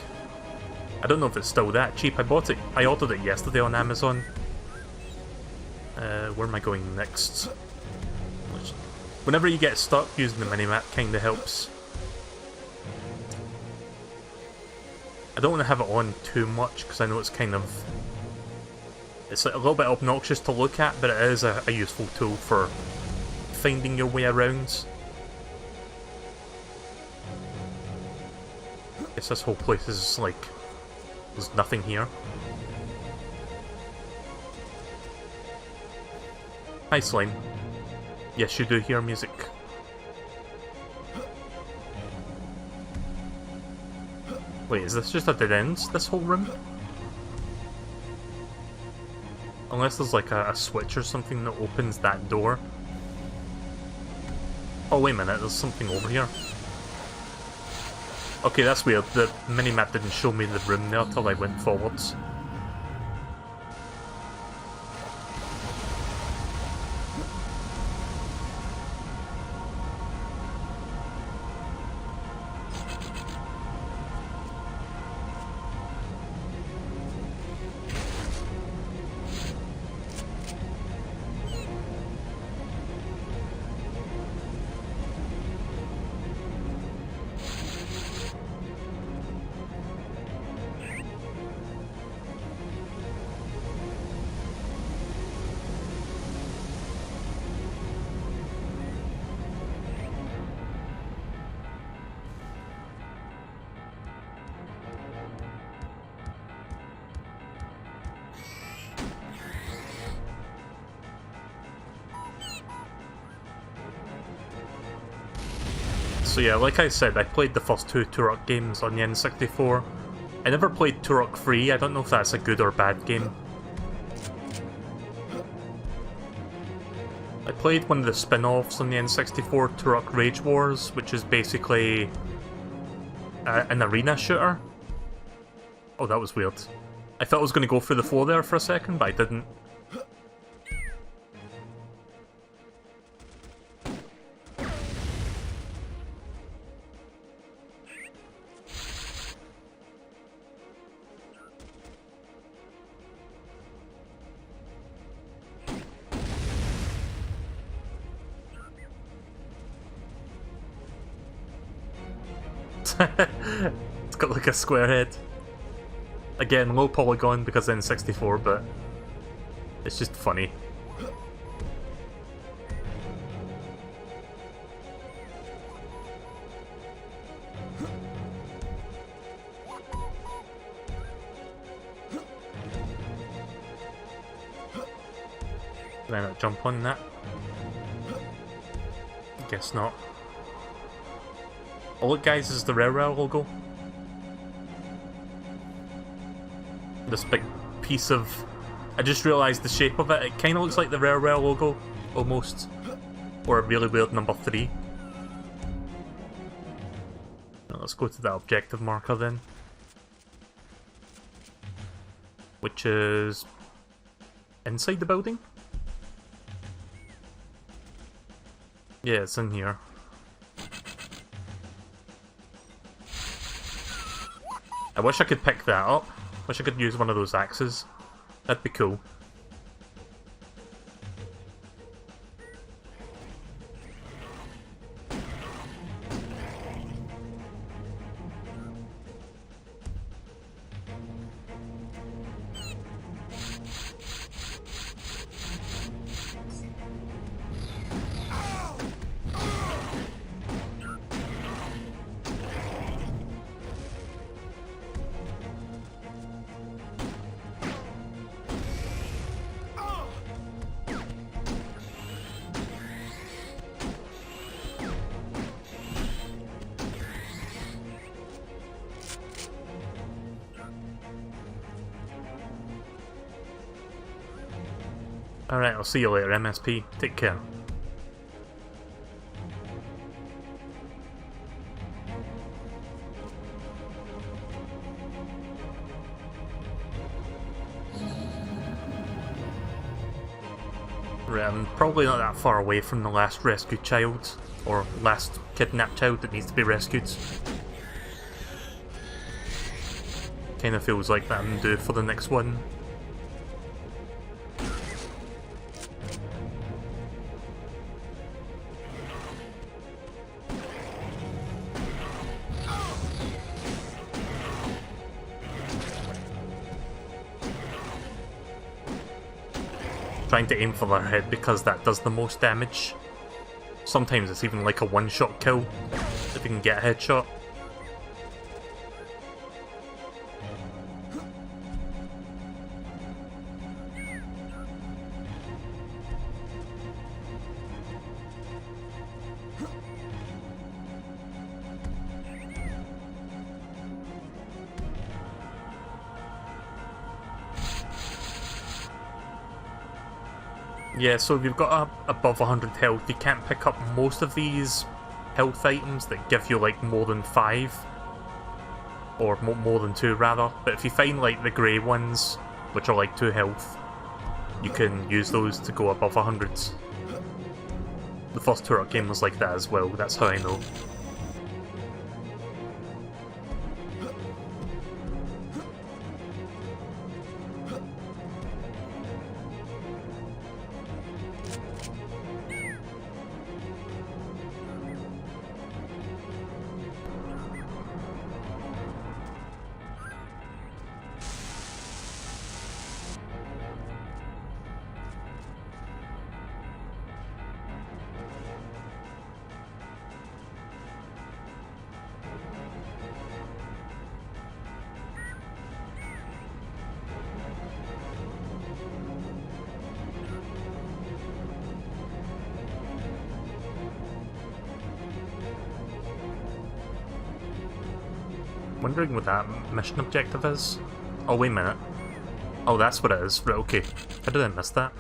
I don't know if it's still that cheap. I ordered it yesterday on Amazon. Where am I going next? Whenever you get stuck, using the minimap kinda helps. I don't want to have it on too much, because I know it's kind of... It's a little bit obnoxious to look at, but it is a useful tool for finding your way around. I guess this whole place is like... There's nothing here. Hi, Slime. Yes, you do hear music. Wait, is this just a dead end, this whole room? Unless there's like a switch or something that opens that door. Oh, wait a minute, there's something over here. Okay, that's weird. The minimap didn't show me the room there till I went forwards. So yeah, like I said, I played the first two Turok games on the N64. I never played Turok 3, I don't know if that's a good or bad game. I played one of the spin-offs on the N64, Turok Rage Wars, which is basically an arena shooter. Oh, that was weird. I thought I was going to go through the floor there for a second, but I didn't. It's got like a square head. Again, low polygon because N64, but it's just funny. Can I not jump on that? Guess not. Oh look guys, this is the Railway logo. this big piece of... I just realised the shape of it. It kind of looks like the Rareware logo, almost. Or a really weird number 3. Now let's go to that objective marker then. Which is... inside the building? Yeah, it's in here. I wish I could pick that up. Wish I could use one of those axes. That'd be cool. Alright, I'll see you later, MSP. Take care. Right, I'm probably not that far away from the last rescued child, or last kidnapped child that needs to be rescued. Kinda feels like that I'm due for the next one. Trying to aim for their head because that does the most damage. Sometimes it's even like a one-shot kill if you can get a headshot. Yeah, so if you've got above 100 health, you can't pick up most of these health items that give you like more than 5. Or more than 2 rather. But if you find like the grey ones, which are like 2 health, you can use those to go above 100. The first Turok game was like that as well, that's how I know. Wondering what that mission objective is. Oh, wait a minute. Oh, that's what it is. Right, okay. How did I miss that?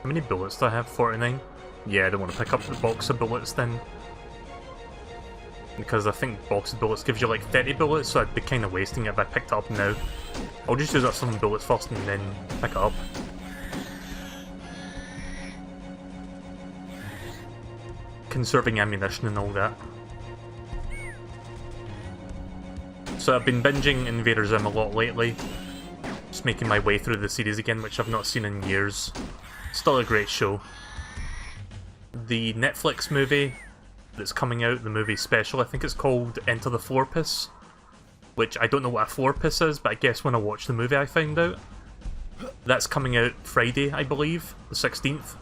How many bullets do I have? 49? Yeah, I don't want to pick up the box of bullets then. Because I think box of bullets gives you like 30 bullets, so I'd be kind of wasting it if I picked it up now. I'll just use up some bullets first and then pick it up. Conserving ammunition and all that. So I've been binging Invader Zim a lot lately. Just making my way through the series again, which I've not seen in years. Still a great show. The Netflix movie that's coming out, the movie special, I think it's called Enter the Florpus, which I don't know what a florpus is, but I guess when I watched the movie I found out. That's coming out Friday, I believe, the 16th.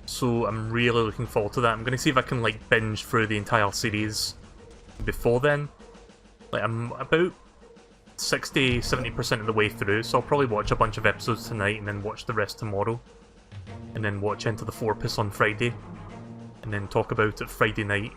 So I'm really looking forward to that. I'm going to see if I can like binge through the entire series before then. Like I'm about 60-70% of the way through, so I'll probably watch a bunch of episodes tonight and then watch the rest tomorrow. And then watch Into the Florpus on Friday. And then talk about it Friday night.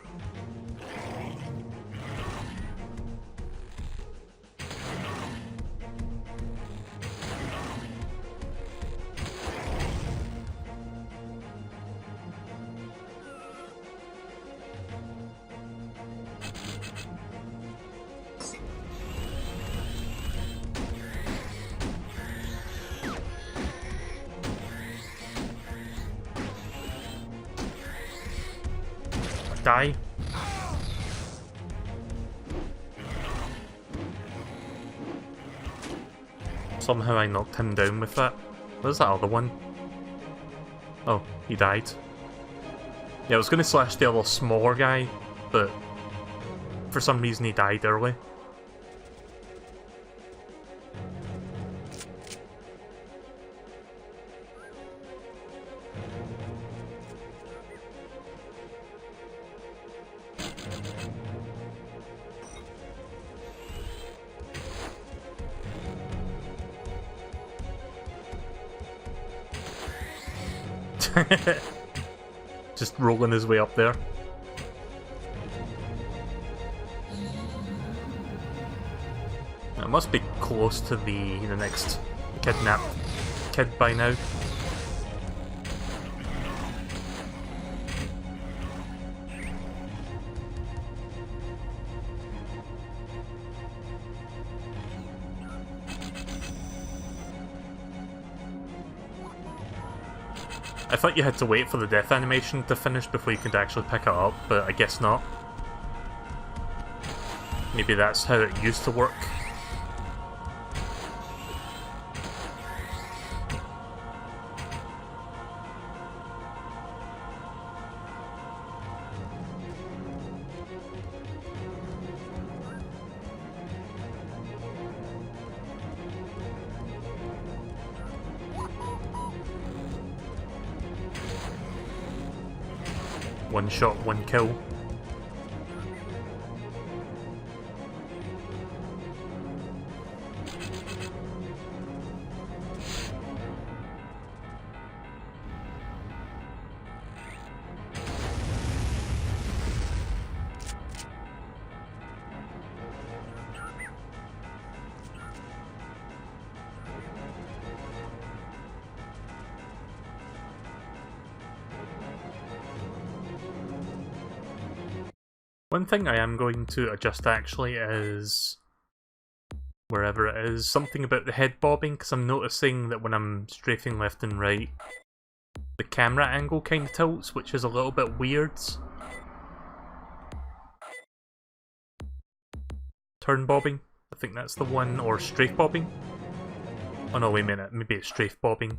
Die. Somehow I knocked him down with that. Where's that other one? Oh, he died. Yeah, I was going to slash the other smaller guy, but for some reason he died early. Just rolling his way up there. It must be close to the next kidnapped kid by now. I thought you had to wait for the death animation to finish before you could actually pick it up, but I guess not. Maybe that's how it used to work. One shot, one kill. One thing I am going to adjust actually is, wherever it is, something about the head bobbing, because I'm noticing that when I'm strafing left and right, the camera angle kind of tilts, which is a little bit weird. Turn bobbing, I think that's the one, or strafe bobbing. Oh no, wait a minute, maybe it's strafe bobbing.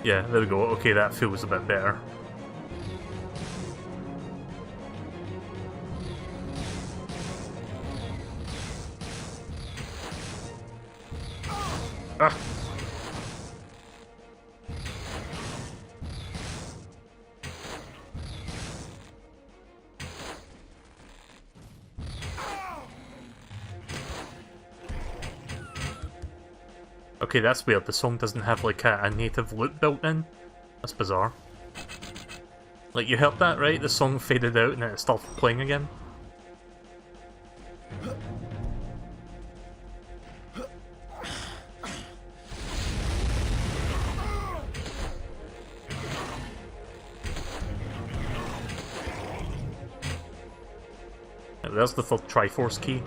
Yeah, there we go, okay, that feels a bit better. Ah. Okay, that's weird. The song doesn't have like a native loop built in. That's bizarre. Like, you heard that, right? The song faded out and then it started playing again. There's the third Triforce key.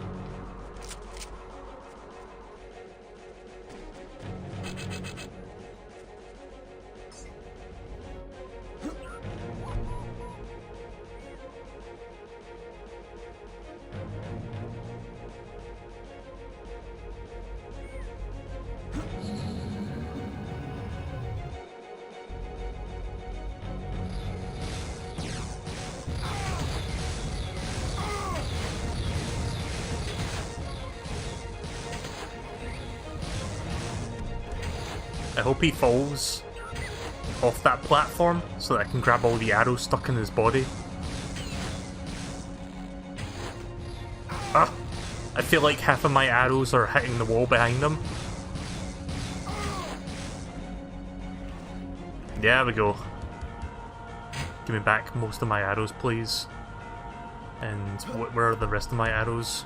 I hope he falls off that platform so that I can grab all the arrows stuck in his body. Ah! I feel like half of my arrows are hitting the wall behind him. Yeah, there we go. Give me back most of my arrows, please. And where are the rest of my arrows?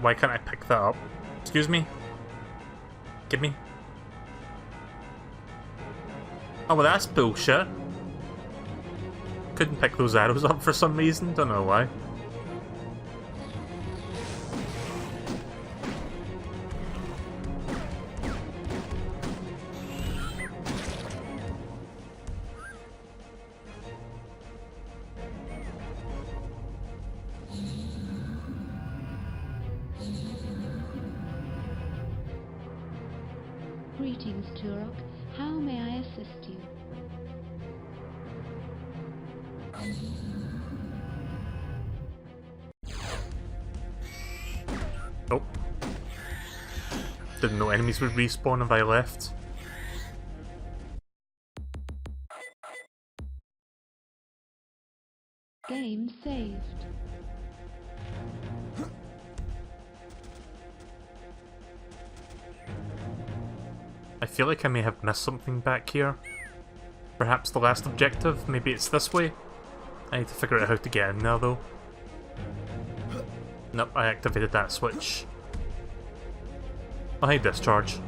Why can't I pick that up? Excuse me? Give me? Oh, well that's bullshit. Couldn't pick those arrows up for some reason, don't know why. Greetings, Turok. How may I assist you? Oh. Didn't know enemies would respawn if I left. Game saved. I feel like I may have missed something back here. Perhaps the last objective? Maybe it's this way? I need to figure out how to get in now though. Nope, I activated that switch. Oh hey, Discharge.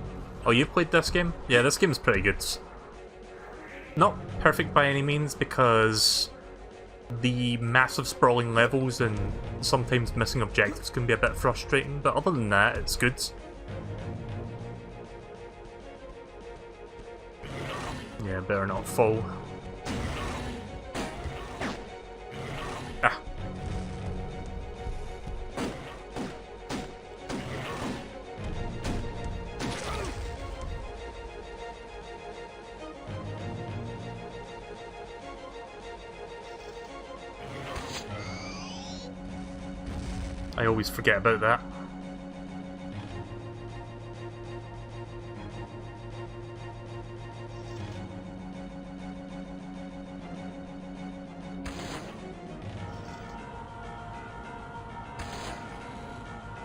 Oh, you played this game? Yeah, this game's pretty good. Not perfect by any means because the massive sprawling levels and sometimes missing objectives can be a bit frustrating, but other than that, it's good. Yeah, better not fall. Ah. I always forget about that.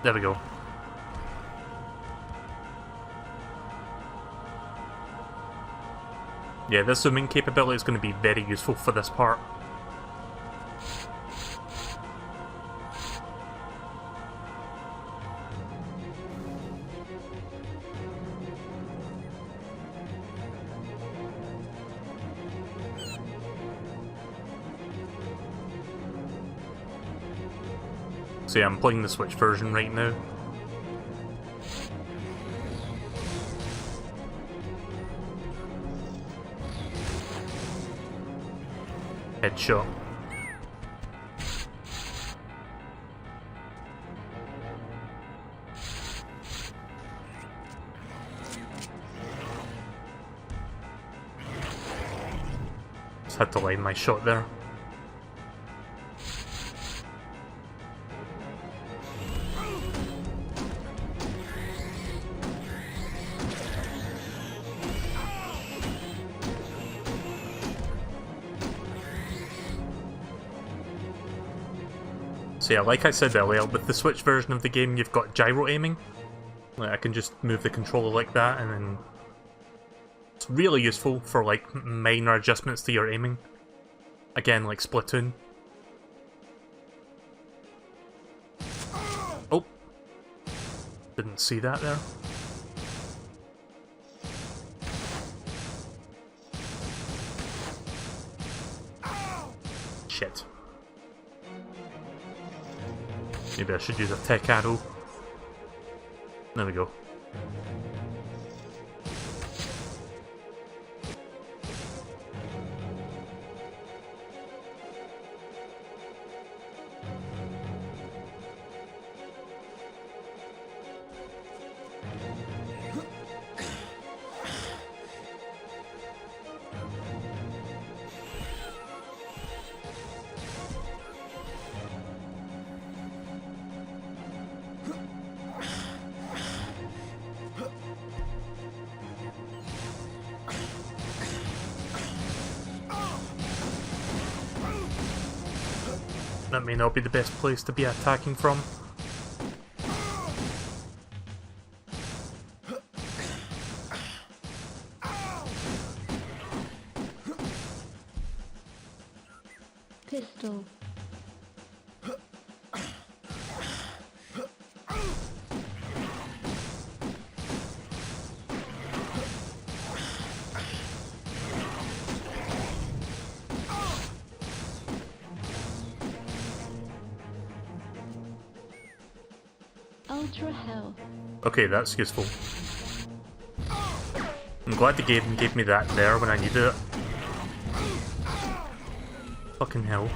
There we go. Yeah, this zooming capability is going to be very useful for this part. So yeah, I'm playing the Switch version right now. Headshot. Just had to line my shot there. So yeah, like I said earlier, with the Switch version of the game, you've got gyro aiming. Like, I can just move the controller like that, and then it's really useful for like minor adjustments to your aiming. Again, like Splatoon. Oh, Didn't see that there. Shit. Maybe I should use a tech arrow. There we go. That may not be the best place to be attacking from. Pistol. Ultra Hell. Okay, that's useful. I'm glad the game gave me that there when I needed it. Fucking hell.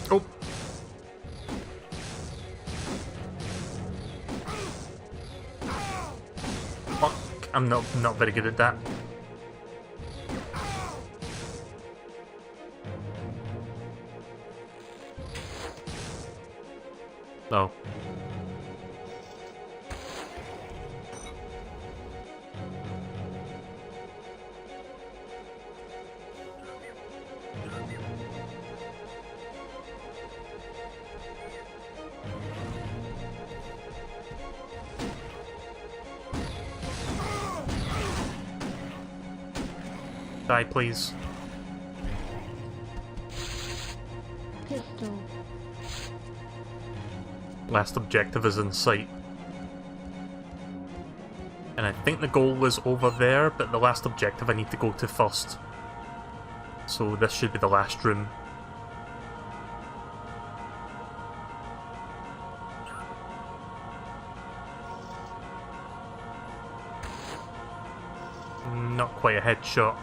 Oh! Fuck, I'm not very good at that. Oh. Die, please. Pistol. Last objective is in sight. And I think the goal is over there, but the last objective I need to go to first. So this should be the last room. Not quite a headshot.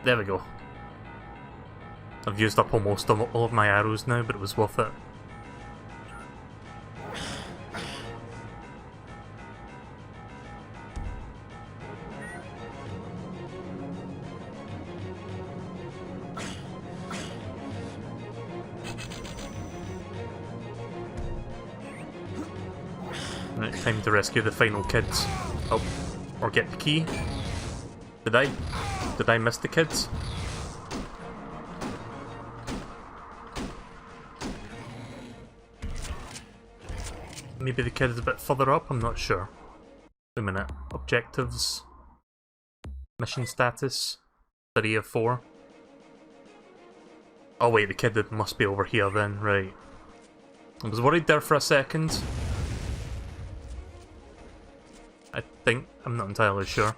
There we go. I've used up almost all of my arrows now, but it was worth it. Right, time to rescue the final kids. Oh, or get the key. Did I miss the kids? Maybe the kid is a bit further up, I'm not sure. Wait a minute. Objectives. Mission status. 3 of 4. Oh wait, the kid must be over here then, right. I was worried there for a second. I think. I'm not entirely sure.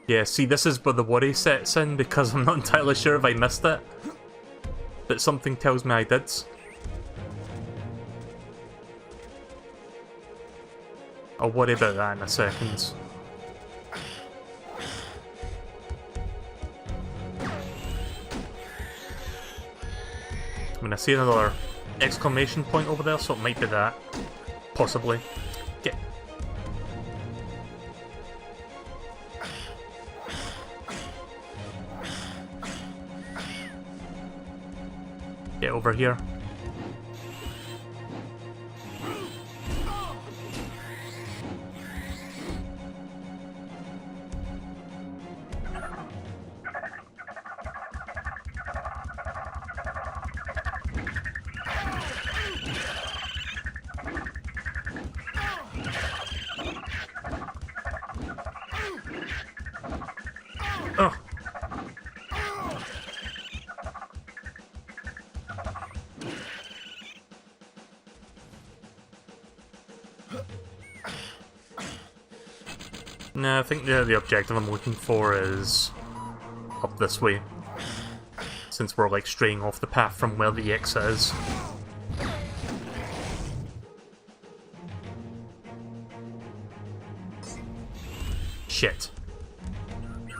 Yeah, see, this is where the worry sets in, because I'm not entirely sure if I missed it. But something tells me I did. I'll worry about that in a second. I mean, I see another exclamation point over there, so it might be that. Possibly. Get over here. Oh. No, I think the objective I'm looking for is up this way. Since we're like straying off the path from where the exit is. Shit.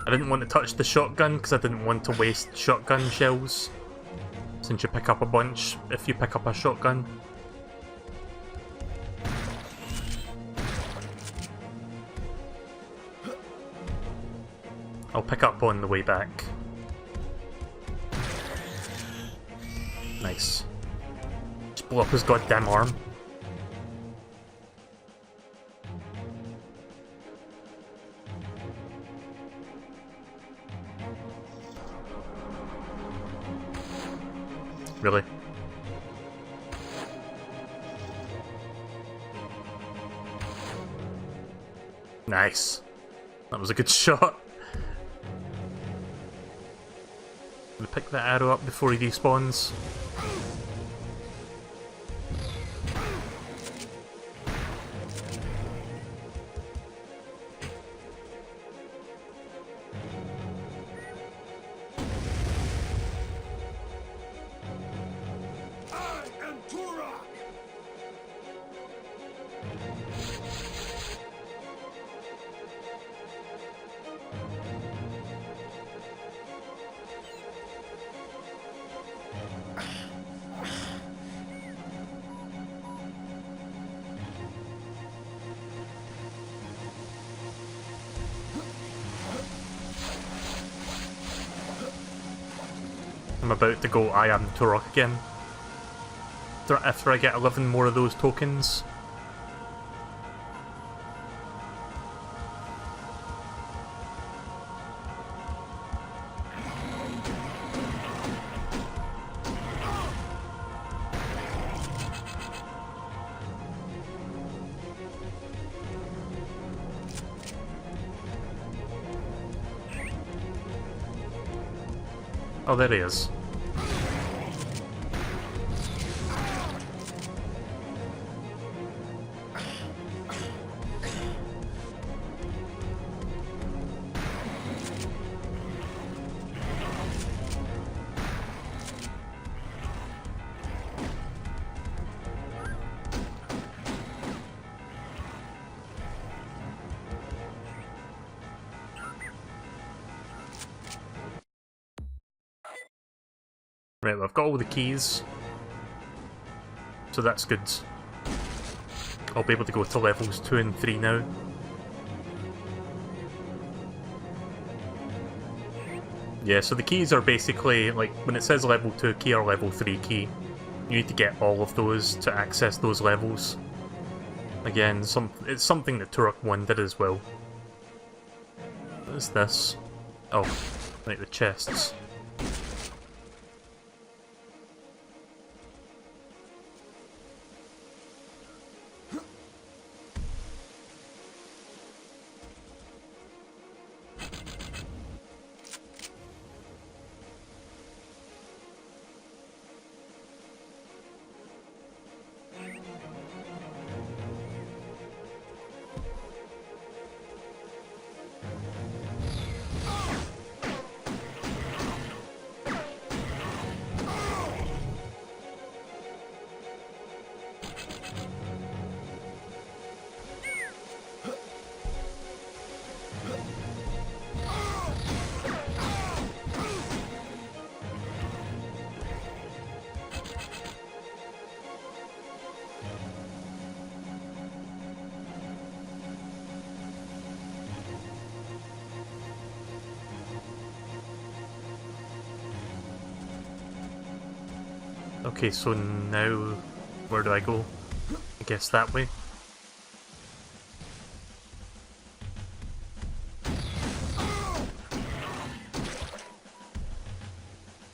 I didn't want to touch the shotgun because I didn't want to waste shotgun shells. Since you pick up a bunch if you pick up a shotgun. I'll pick up on the way back. Nice. Just blow up his goddamn arm. Really? Nice. That was a good shot. I'm gonna pick that arrow up before he despawns. I am Turok! I'm about to go I am Turok again. After I get 11 more of those tokens. Oh, there he is. Right, well, I've got all the keys. So that's good. I'll be able to go to levels 2 and 3 now. Yeah, so the keys are basically, like, when it says level 2 key or level 3 key, you need to get all of those to access those levels. Again, it's something that Turok 1 did as well. What is this? Oh, right, the chests. Okay, so now where do I go? I guess that way.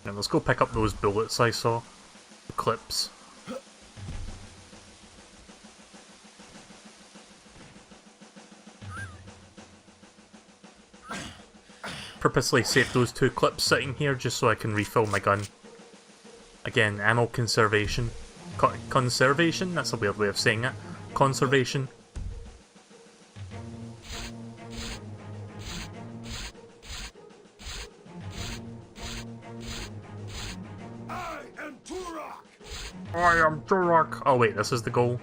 Now let's go pick up those bullets I saw. The clips. Purposely saved those 2 clips sitting here just so I can refill my gun. Again, ammo conservation. Conservation? That's a weird way of saying it. Conservation. I am Turok! I am Turok! Oh wait, this is the goal.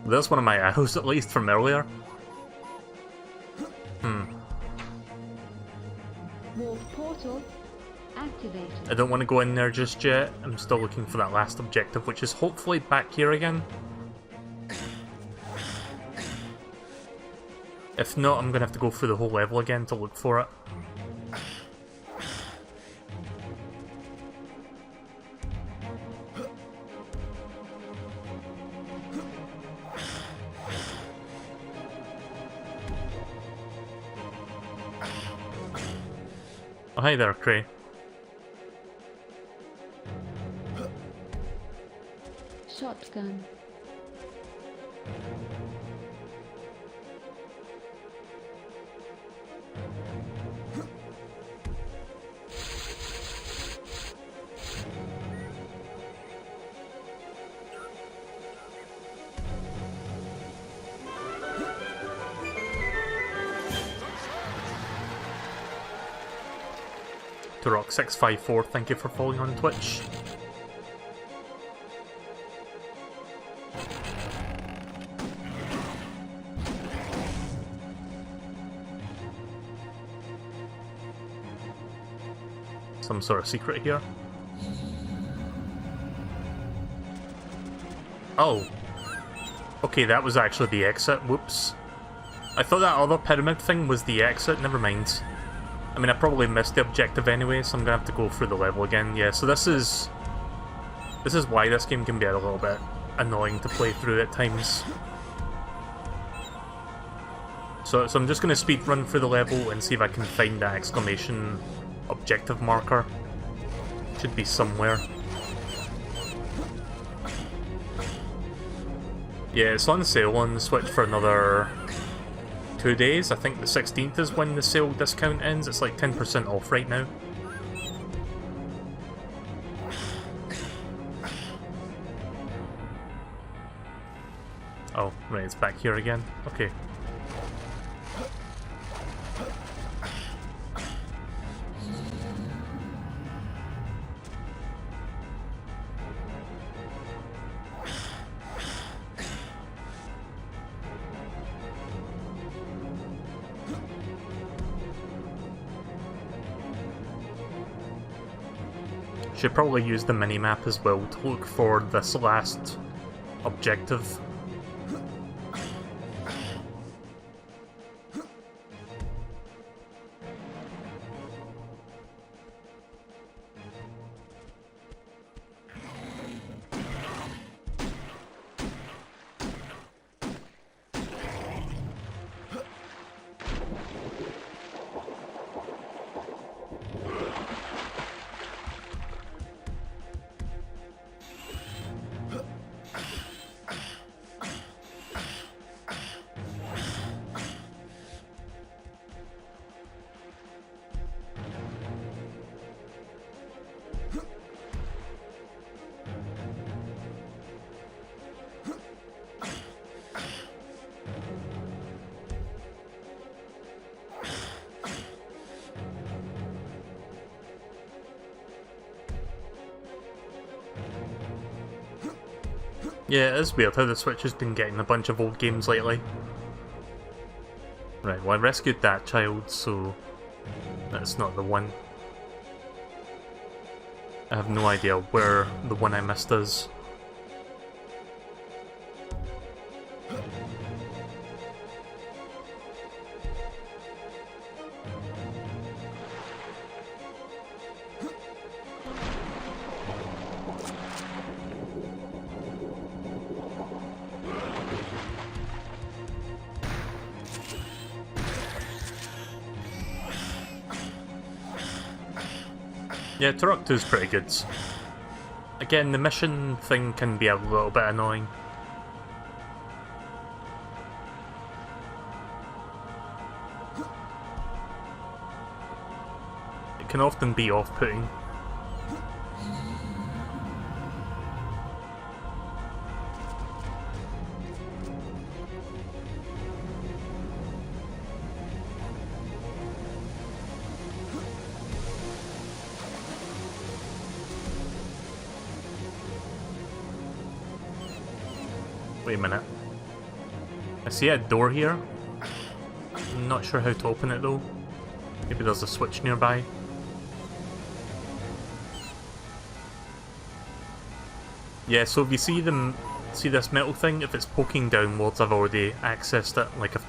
There's one of my arrows at least from earlier. Warp portal activated. I don't want to go in there just yet. I'm still looking for that last objective, which is hopefully back here again. If not, I'm going to have to go through the whole level again to look for it. Oh, hi there, Cray. Shotgun. Turok654, thank you for following on Twitch. Some sort of secret here. Oh. Okay, that was actually the exit. Whoops. I thought that other pyramid thing was the exit. Never mind. I mean, I probably missed the objective anyway, so I'm gonna have to go through the level again. Yeah, so this is why this game can be a little bit annoying to play through at times. So I'm just gonna speed run through the level and see if I can find that exclamation objective marker. Should be somewhere. Yeah, it's on sale on the Switch for another 2 days. I think the 16th is when the sale discount ends. It's like 10% off right now. Oh, right, it's back here again. Okay. Should probably use the minimap as well to look for this last objective. Yeah, it is weird how the Switch has been getting a bunch of old games lately. Right, well I rescued that child, so that's not the one. I have no idea where the one I missed is. Yeah, Turok 2 is pretty good. Again, the mission thing can be a little bit annoying. It can often be off-putting. Wait a minute. I see a door here. I'm not sure how to open it though. Maybe there's a switch nearby. Yeah, so if you see this metal thing, if it's poking downwards, I've already accessed it, like I've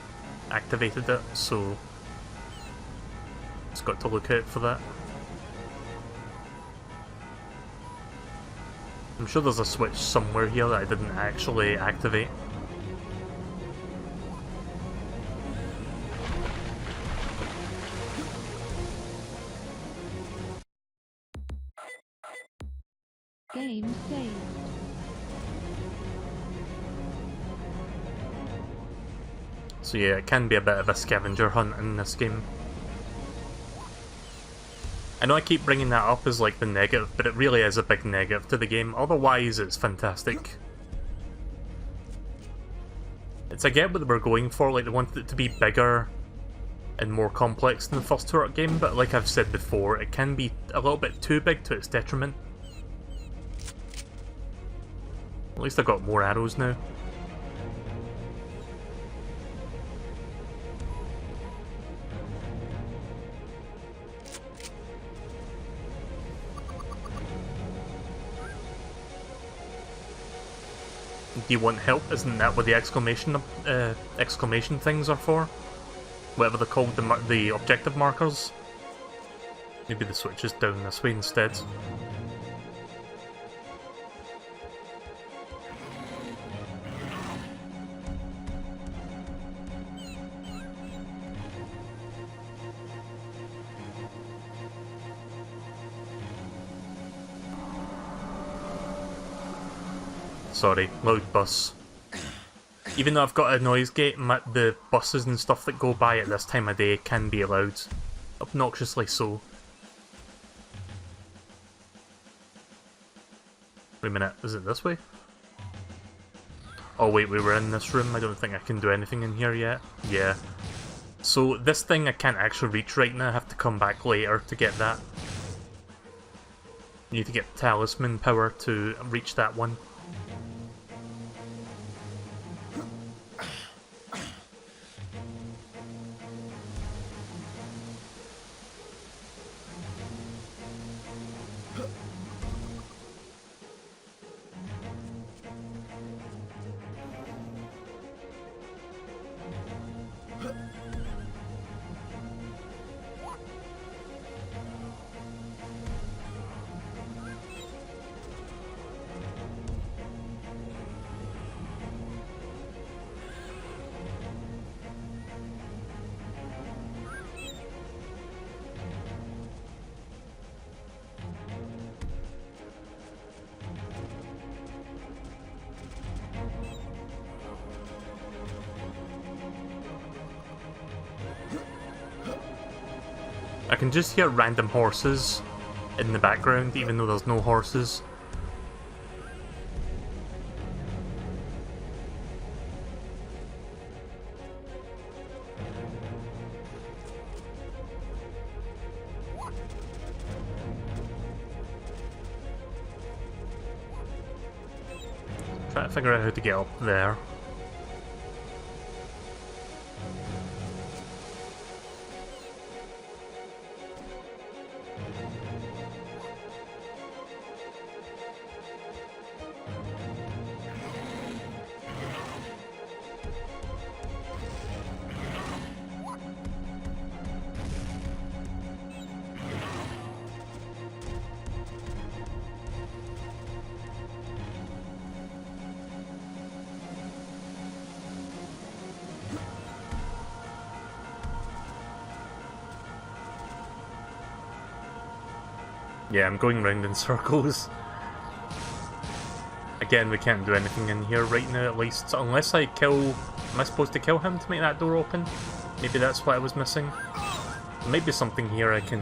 activated it, so just got to look out for that. I'm sure there's a switch somewhere here that I didn't actually activate. Game saved. So yeah, it can be a bit of a scavenger hunt in this game. I know I keep bringing that up as like the negative, but it really is a big negative to the game. Otherwise, it's fantastic. I get what they were going for, like they wanted it to be bigger and more complex than the first Turok game, but like I've said before, it can be a little bit too big to its detriment. At least I've got more arrows now. Do you want help? Isn't that what the exclamation things are for? Whatever they're called, the objective markers? Maybe the switch is down this way instead. Sorry, loud bus. Even though I've got a noise gate, the buses and stuff that go by at this time of day can be loud. Obnoxiously so. Wait a minute, is it this way? Oh wait, we were in this room. I don't think I can do anything in here yet. Yeah. So this thing I can't actually reach right now. I have to come back later to get that. You need to get talisman power to reach that one. I can just hear random horses in the background, even though there's no horses. Try to figure out how to get up there. Yeah, I'm going round in circles. Again, we can't do anything in here right now, at least. Unless I kill... Am I supposed to kill him to make that door open? Maybe that's what I was missing. Maybe something here I can...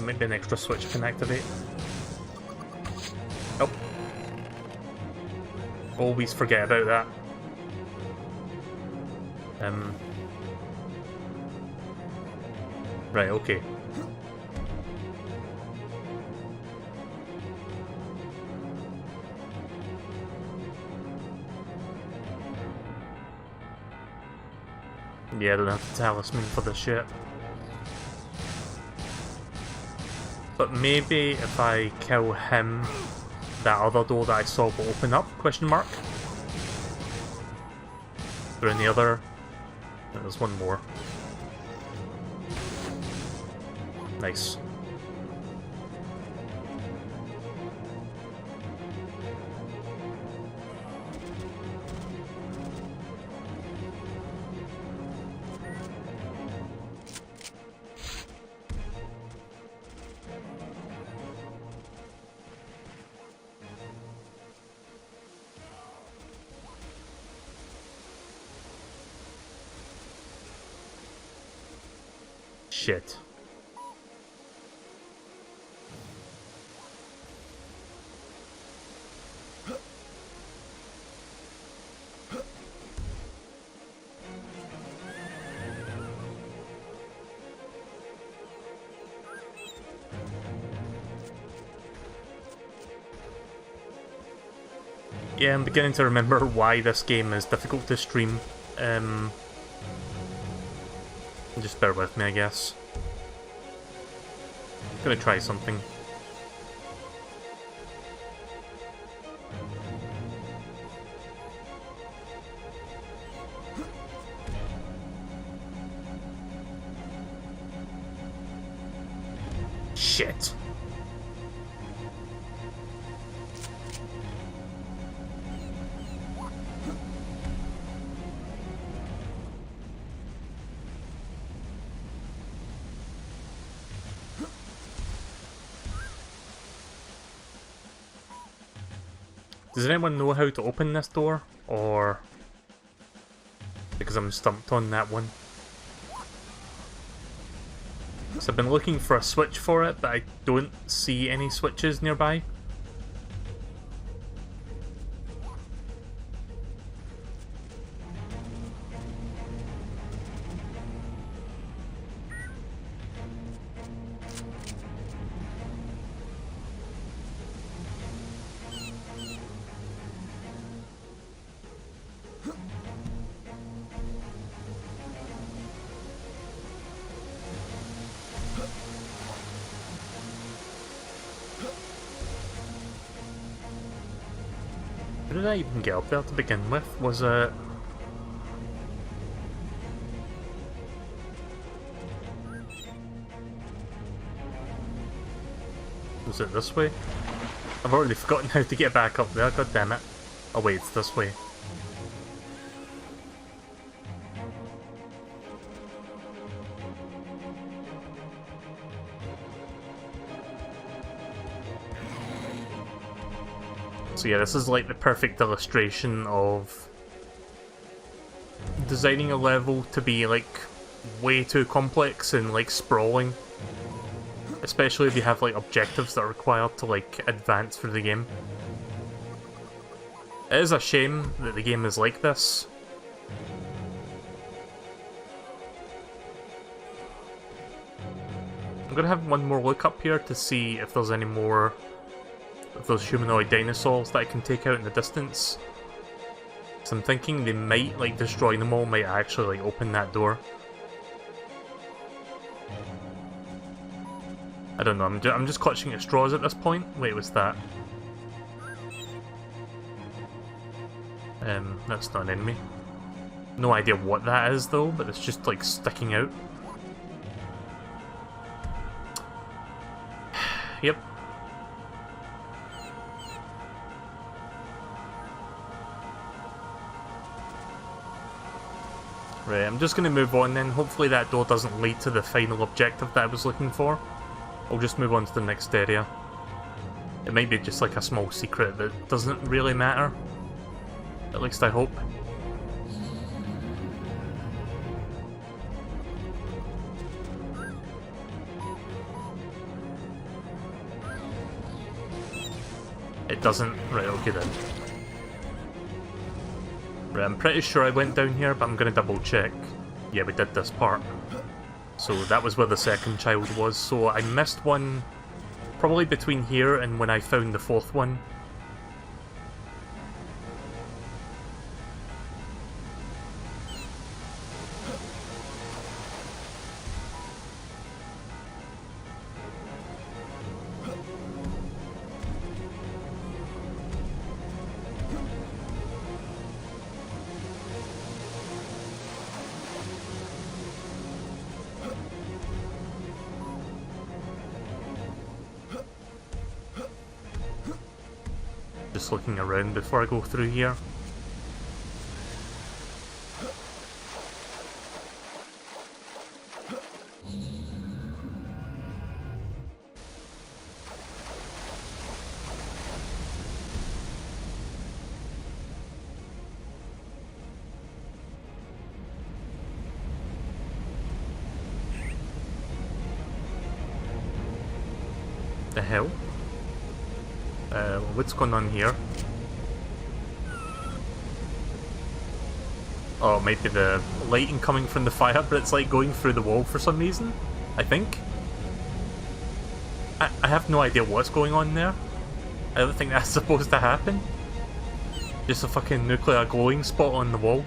Maybe an extra switch can activate. Oh. Always forget about that. Right, okay. Yeah, I don't have the talisman for this yet. But maybe if I kill him, that other door that I saw will open up? Question mark. Is there any other? No, there's one more. Nice. Shit. Yeah, I'm beginning to remember why this game is difficult to stream. Just bear with me, I guess. Gonna try something. Shit. Does anyone know how to open this door? Or... because I'm stumped on that one. So I've been looking for a switch for it, but I don't see any switches nearby. How did I even get up there to begin with? Was it... was it this way? I've already forgotten how to get back up there, god damn it. Oh wait, it's this way. So yeah, this is like the perfect illustration of designing a level to be like way too complex and like sprawling. Especially if you have like objectives that are required to like advance through the game. It is a shame that the game is like this. I'm gonna have one more look up here to see if there's any more of those humanoid dinosaurs that I can take out in the distance. So I'm thinking they might, like, destroying them all might actually, like, open that door. I don't know, I'm just clutching at straws at this point. Wait, what's that? That's not an enemy. No idea what that is, though, but it's just, like, sticking out. Yep. Right, I'm just going to move on then. Hopefully that door doesn't lead to the final objective that I was looking for. I'll just move on to the next area. It might be just like a small secret that doesn't really matter. At least I hope. It doesn't? Right, okay then. Right, I'm pretty sure I went down here, but I'm gonna double check. Yeah, we did this part. So that was where the second child was, so I missed one probably between here and when I found the fourth one. Just looking around before I go through here. The hell? What's going on here? Oh, it might be the lighting coming from the fire, but it's like going through the wall for some reason, I think. I have no idea what's going on there. I don't think that's supposed to happen. Just a fucking nuclear glowing spot on the wall.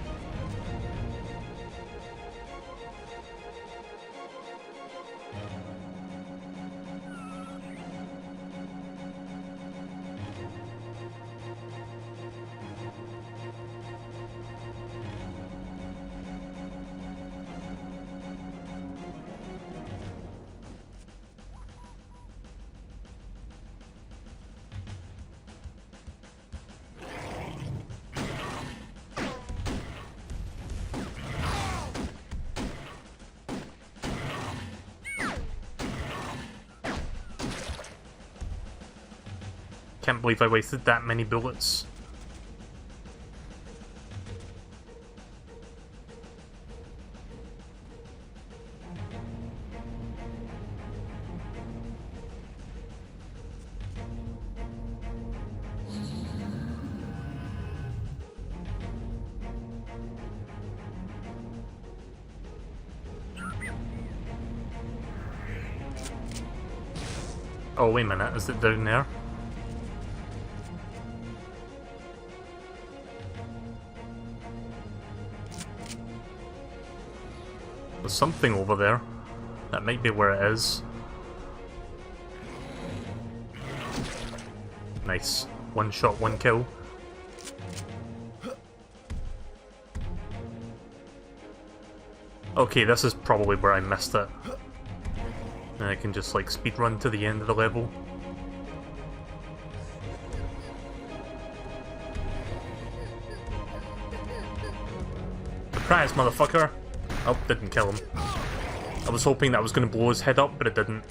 Can't believe I wasted that many bullets. Oh, wait a minute, is it down there? There's something over there. That might be where it is. Nice. One shot, one kill. Okay, this is probably where I missed it. And I can just like speedrun to the end of the level. Surprise, motherfucker! Oh, didn't kill him. I was hoping that was going to blow his head up, but it didn't.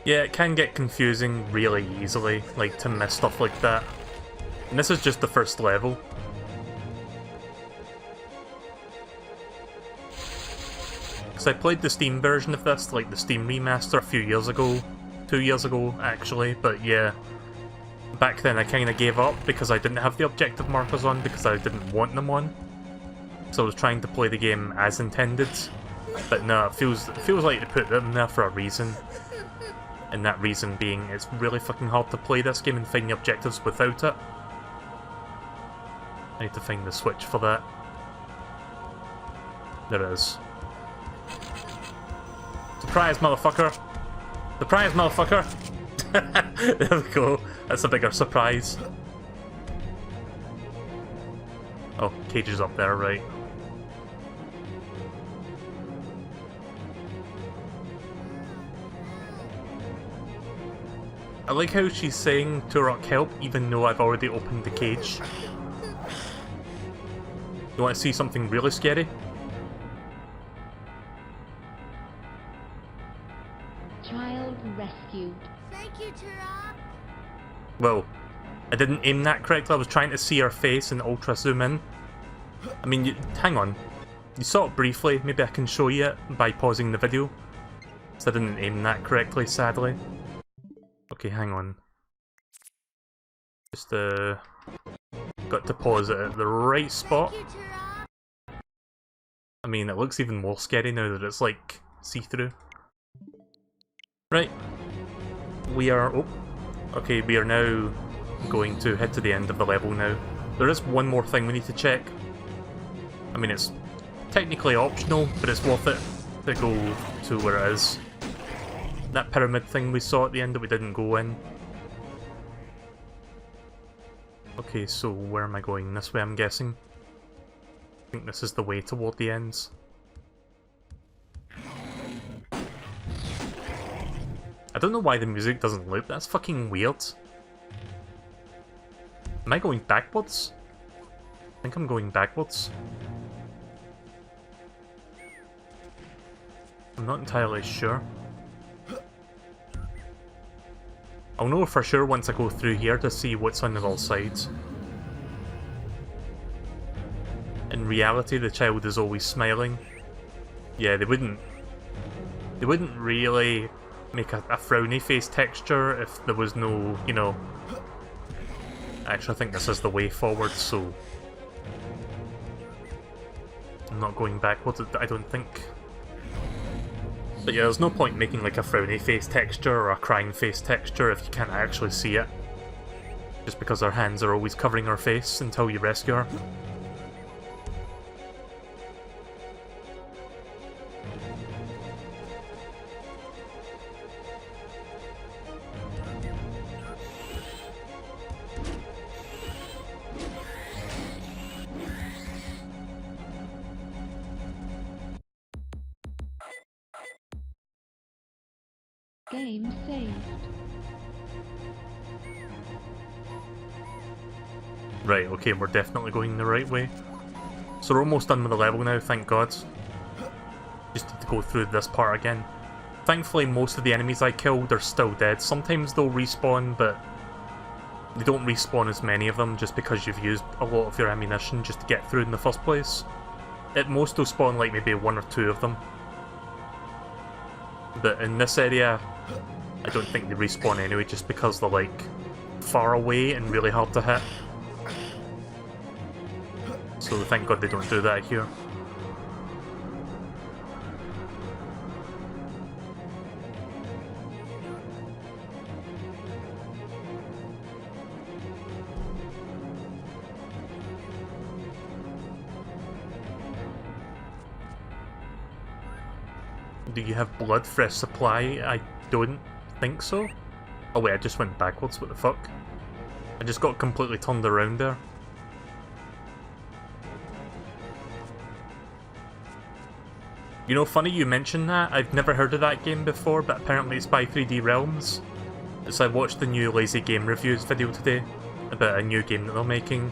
Yeah, it can get confusing really easily, like to miss stuff like that. And this is just the first level. Because I played the Steam version of this, like the Steam remaster a few years ago. 2 years ago, actually, but yeah. Back then I kinda gave up because I didn't have the objective markers on because I didn't want them on. So I was trying to play the game as intended. But no, it feels like they put them there for a reason. And that reason being, it's really fucking hard to play this game and find the objectives without it. I need to find the switch for that. There it is. Surprise, motherfucker! Surprise, motherfucker! There we go. That's a bigger surprise. Oh, cage is up there, right. I like how she's saying Turok help even though I've already opened the cage. You want to see something really scary? Child rescued. Thank you, Turok. Well, I didn't aim that correctly. I was trying to see her face and ultra zoom in. I mean, hang on. You saw it briefly. Maybe I can show you it by pausing the video. So I didn't aim that correctly, sadly. Okay, hang on. Just got to pause it at the right spot. Thank you, Turok. I mean, it looks even more scary now that it's like see-through. Right. We are... oh. Okay, we are now going to head to the end of the level now. There is one more thing we need to check. I mean, it's technically optional, but it's worth it to go to where it is. That pyramid thing we saw at the end that we didn't go in. Okay, so where am I going? This way, I'm guessing. I think this is the way toward the ends. I don't know why the music doesn't loop. That's fucking weird. Am I going backwards? I think I'm going backwards. I'm not entirely sure. I'll know for sure once I go through here to see what's on the other sides. In reality, the child is always smiling. Yeah, they wouldn't really make a frowny face texture if there was no, you know... Actually, I think this is the way forward, so... I'm not going backwards, I don't think. But yeah, there's no point making like a frowny face texture or a crying face texture if you can't actually see it. Just because her hands are always covering her face until you rescue her. Game saved. Right, okay, we're definitely going the right way. So we're almost done with the level now, thank God. Just need to go through this part again. Thankfully, most of the enemies I killed are still dead. Sometimes they'll respawn, but they don't respawn as many of them just because you've used a lot of your ammunition just to get through in the first place. At most, they'll spawn like maybe one or two of them. But in this area, I don't think they respawn anyway, just because they're like far away and really hard to hit. So thank God they don't do that here. Do you have blood for a supply? I don't think so. Oh wait, I just went backwards, what the fuck? I just got completely turned around there. You know, funny you mentioned that. I've never heard of that game before, but apparently it's by 3D Realms. So I watched the new Lazy Game Reviews video today about a new game that they're making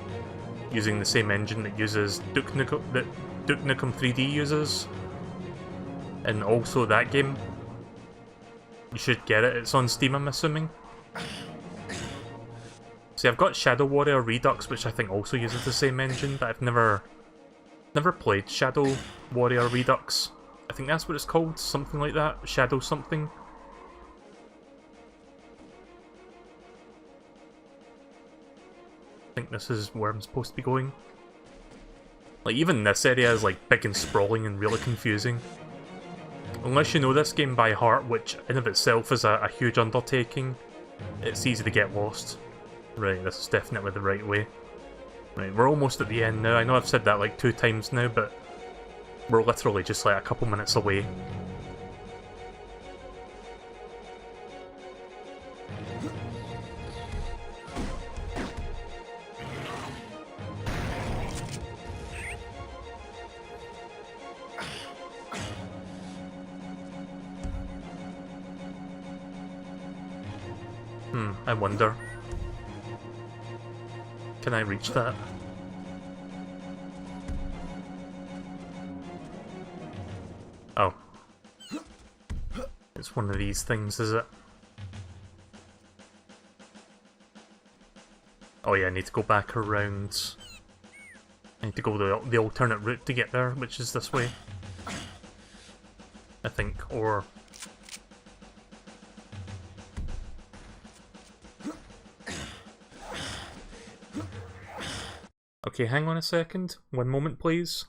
using the same engine that uses Duke Nukem 3D uses. And also that game. You should get it, it's on Steam I'm assuming. See, I've got Shadow Warrior Redux, which I think also uses the same engine, but I've never played Shadow Warrior Redux. I think that's what it's called, something like that, Shadow something. I think this is where I'm supposed to be going. Like, even this area is like big and sprawling and really confusing. Unless you know this game by heart, which in of itself is a huge undertaking, it's easy to get lost. Right, this is definitely the right way. Right, we're almost at the end now. I know I've said that like 2 times now, but we're literally just like a couple minutes away. Hmm. I wonder. Can I reach that? Oh. It's one of these things, is it? Oh yeah, I need to go back around. I need to go the alternate route to get there, which is this way. I think, or... Okay, hang on a second. One moment, please.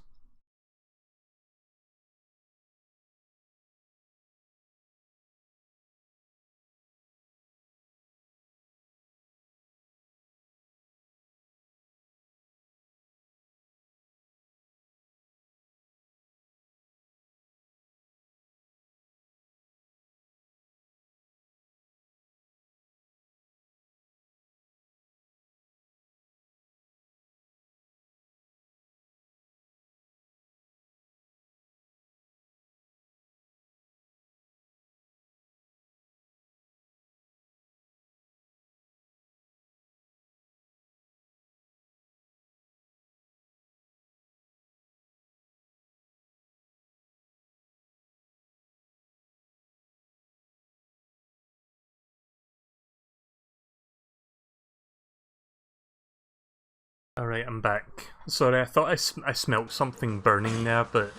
Alright, I'm back. Sorry, I thought I smelt something burning there, but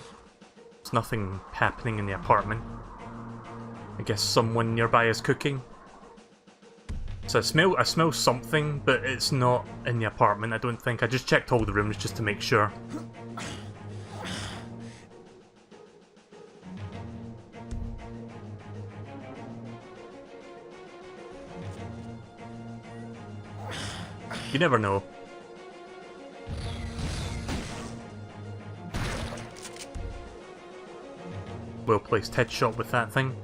there's nothing happening in the apartment. I guess someone nearby is cooking. So I smell something, but it's not in the apartment, I don't think. I just checked all the rooms just to make sure. You never know. Well-placed headshot with that thing.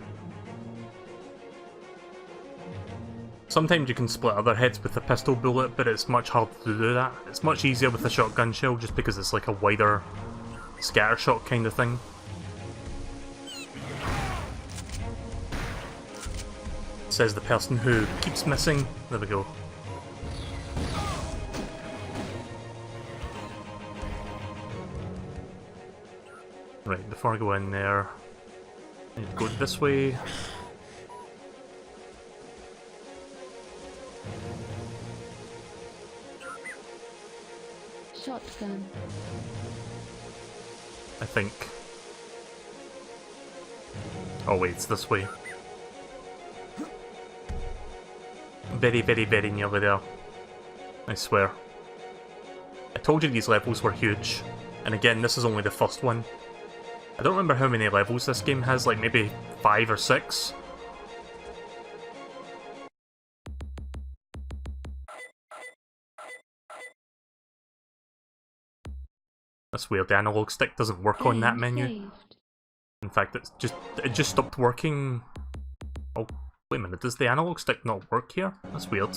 Sometimes you can split other heads with a pistol bullet, but it's much harder to do that. It's much easier with a shotgun shell just because it's like a wider scatter shot kind of thing. Says the person who keeps missing. There we go. Right, before I go in there, I need to go this way. Shotgun. I think. Oh wait, it's this way. Very, very, very nearly there. I swear. I told you these levels were huge. And again, this is only the first one. I don't remember how many levels this game has, like maybe 5 or 6. That's weird, the analog stick doesn't work on that menu. Saved. In fact, it just stopped working. Oh, wait a minute, does the analog stick not work here? That's weird.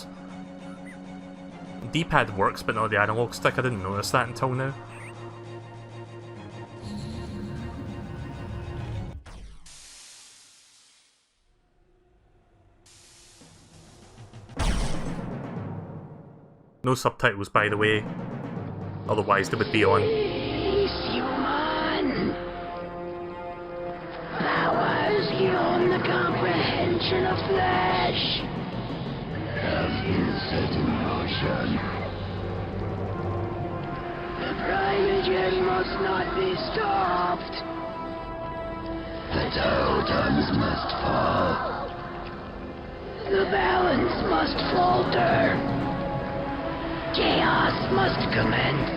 D-pad works, but not the analog stick. I didn't notice that until now. No subtitles, by the way. Otherwise, they would be on. Human. Powers beyond the comprehension of flesh have been set in motion. The primogen must not be stopped. The totems must fall. The balance must falter. Chaos must commence.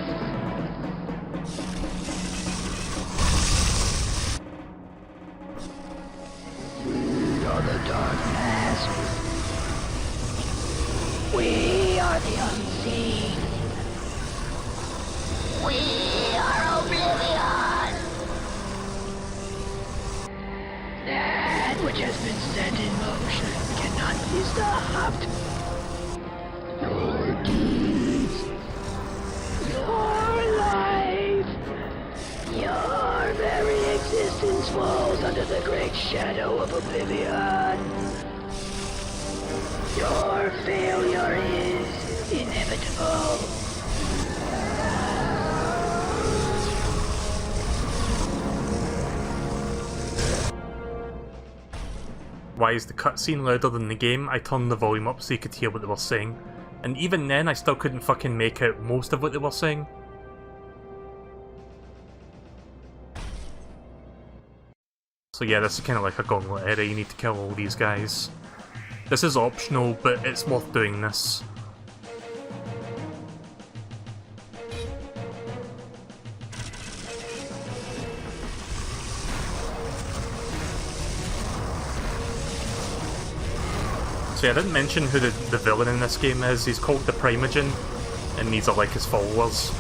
We are the darkness. We are the unseen. We are oblivion. That which has been set in motion cannot be stopped. Your deeds, your life, your very existence falls under the great shadow of oblivion. Your failure is inevitable. Why is the cutscene louder than the game? I turned the volume up so you could hear what they were saying. And even then, I still couldn't fucking make out most of what they were saying. So yeah, this is kind of like a gauntlet area, you need to kill all these guys. This is optional, but it's worth doing this. So yeah, I didn't mention who the villain in this game is. He's called the Primogen, and these are like his followers.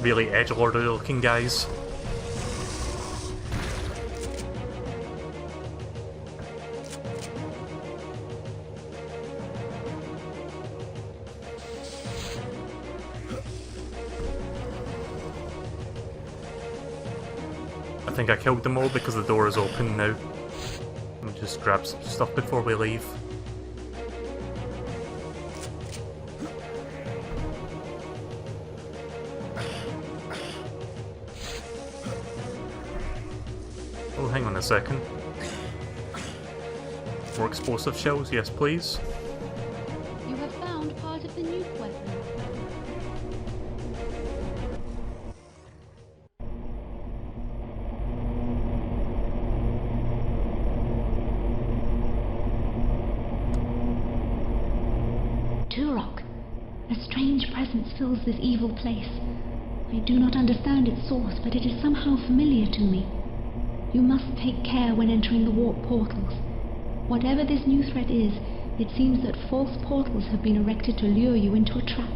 Really edgelordy looking guys. I think I killed them all because the door is open now. Let me just grab some stuff before we leave. Oh, hang on a second. More explosive shells, yes please. You have found part of the nuke weapon. Turok, a strange presence fills this evil place. I do not understand its source, but it is somehow familiar to me. You must take care when entering the warp portals. Whatever this new threat is, it seems that false portals have been erected to lure you into a trap.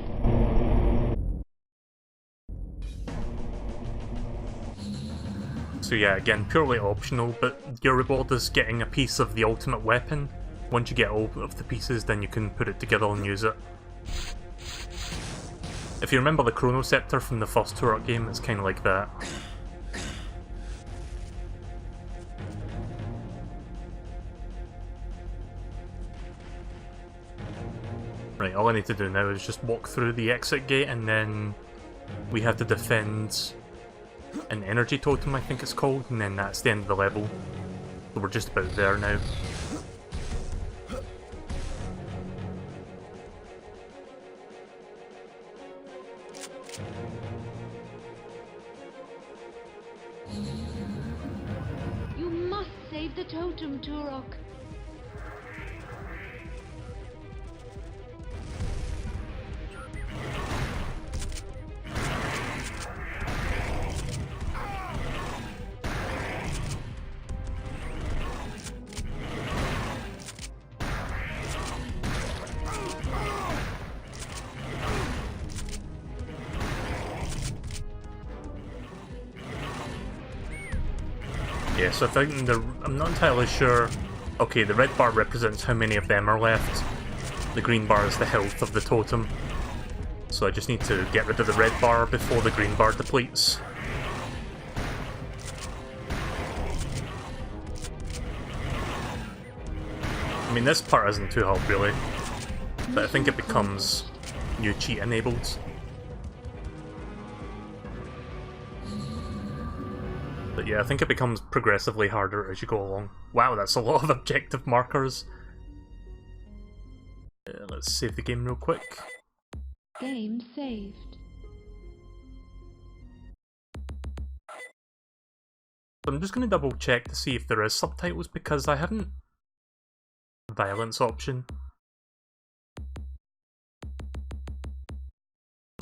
So yeah, again, purely optional, but your reward is getting a piece of the ultimate weapon. Once you get all of the pieces, then you can put it together and use it. If you remember the Chronoceptor from the first Turok game, it's kind of like that. Right, all I need to do now is just walk through the exit gate, and then we have to defend an energy totem, I think it's called, and then that's the end of the level. So we're just about there now. You must save the totem, Turok. Yeah, so I think I'm not entirely sure. Okay, the red bar represents how many of them are left. The green bar is the health of the totem. So I just need to get rid of the red bar before the green bar depletes. I mean, this part isn't too hard really, but I think it becomes new cheat enabled. But yeah, I think it becomes progressively harder as you go along. Wow, that's a lot of objective markers. Let's save the game real quick. Game saved. So I'm just going to double check to see if there is subtitles, because I haven't... Violence option.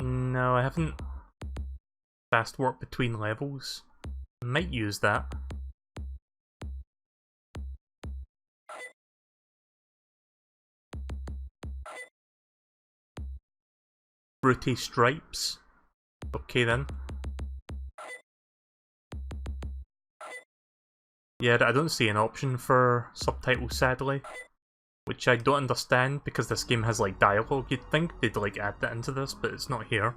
No, I haven't fast warp between levels. Might use that. Fruity stripes. Okay then. Yeah, I don't see an option for subtitles, sadly. which I don't understand because this game has like dialogue. You'd think they'd like add that into this, but it's not here.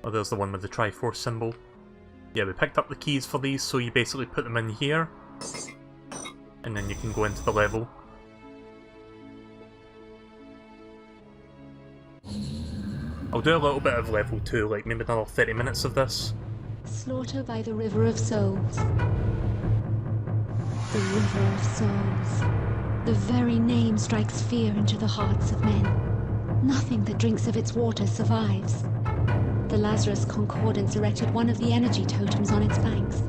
Oh, there's the one with the Triforce symbol. Yeah, we picked up the keys for these, so you basically put them in here, and then you can go into the level. I'll do a little bit of level 2, like maybe another 30 minutes of this. Slaughter by the River of Souls. The River of Souls. The very name strikes fear into the hearts of men. Nothing that drinks of its water survives. The Lazarus Concordance erected one of the energy totems on its banks,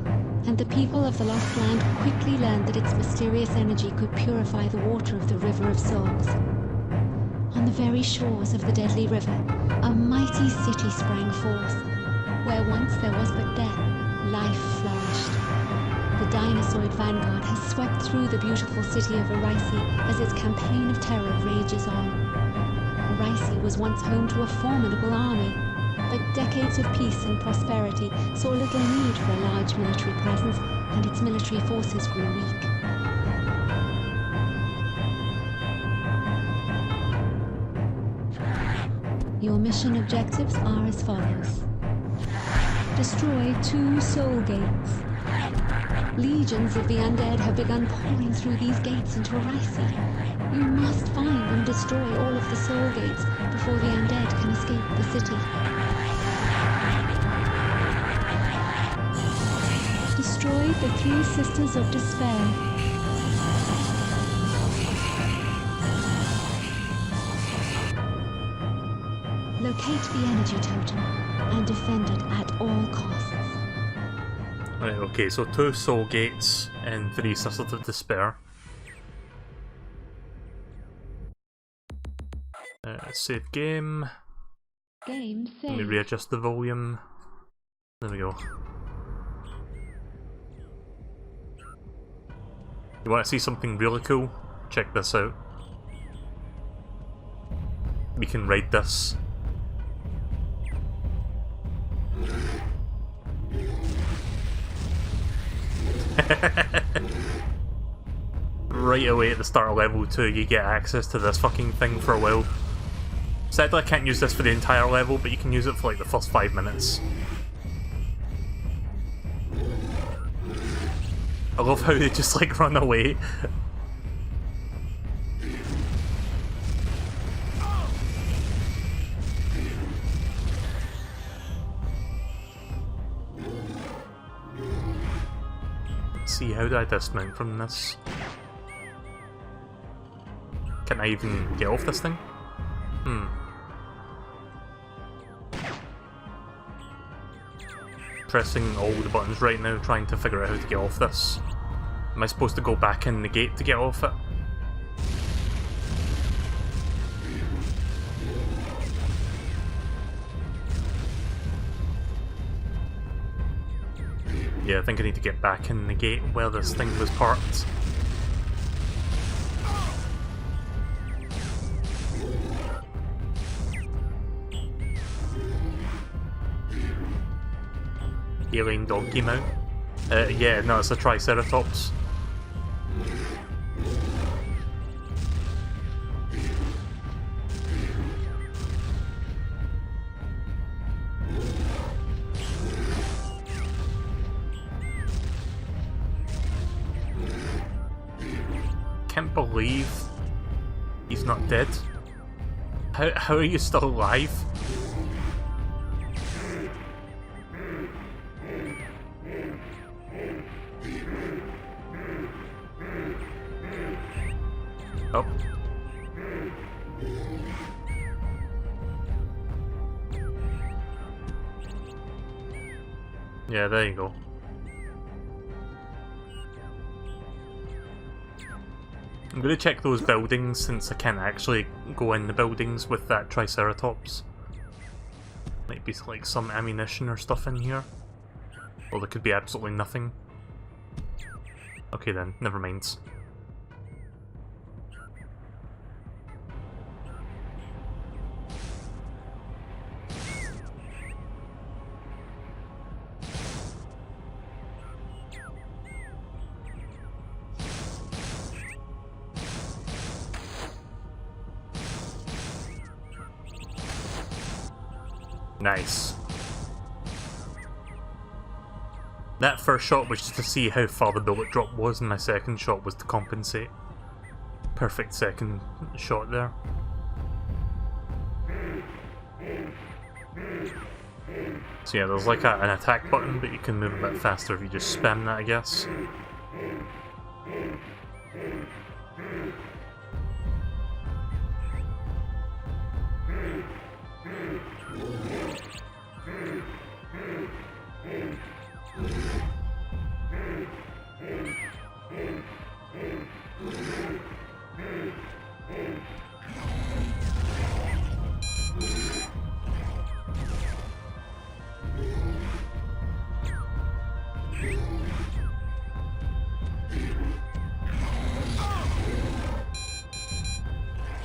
and the people of the Lost Land quickly learned that its mysterious energy could purify the water of the River of Souls. On the very shores of the deadly river, a mighty city sprang forth. Where once there was but death, life flourished. The Dinosaur vanguard has swept through the beautiful city of Arisi as its campaign of terror rages on. Arisi was once home to a formidable army, but decades of peace and prosperity saw little need for a large military presence, and its military forces grew weak. Your mission objectives are as follows. Destroy 2 soul gates. Legions of the undead have begun pouring through these gates into Arisi. You must find and destroy all of the soul gates before the undead can escape the city. Destroy the 3 Sisters of Despair. Locate the energy totem and defend it at all costs. Right, okay, so 2 soul gates and 3 Sisters of Despair. Save game. Game Let me saved. readjust the volume. There we go. You want to see something really cool? Check this out. We can ride this. Right away at the start of level 2 you get access to this fucking thing for a while. Sadly I can't use this for the entire level, but you can use it for like the first 5 minutes. I love how they just like run away. Let's see, how do I dismount from this? Can I even get off this thing? Pressing all the buttons right now, trying to figure out how to get off this. Am I supposed to go back in the gate to get off it? Yeah, I think I need to get back in the gate where this thing was parked. Alien dog came out. Yeah, no, it's a Triceratops. Can't believe he's not dead. How are you still alive? Oh. Yeah, there you go. I'm gonna check those buildings since I can't actually go in the buildings with that Triceratops. Might be like some ammunition or stuff in here. Or there could be absolutely nothing. Okay then, never mind. Nice. That first shot was just to see how far the bullet drop was, and my second shot was to compensate. Perfect second shot there. So yeah, there's like an attack button, but you can move a bit faster if you just spam that, I guess.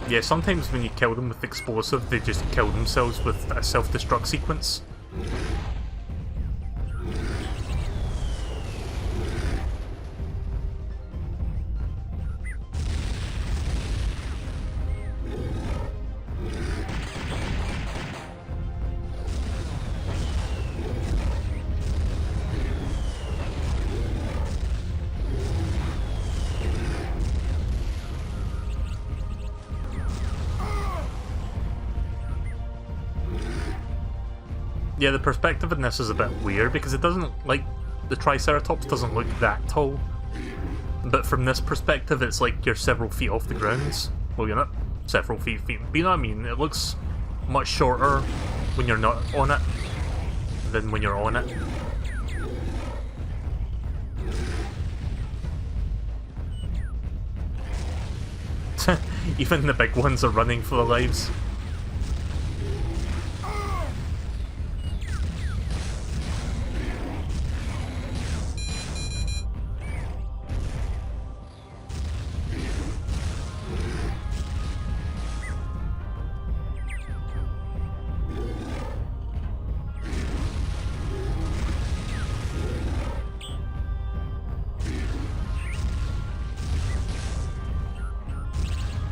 Yeah, sometimes when you kill them with explosive, they just kill themselves with a self-destruct sequence. Yeah, the perspective in this is a bit weird because it doesn't, like, the Triceratops doesn't look that tall. But from this perspective, it's like you're several feet off the ground. Well, you're not several feet, but you know what I mean? It looks much shorter when you're not on it than when you're on it. Even the big ones are running for their lives.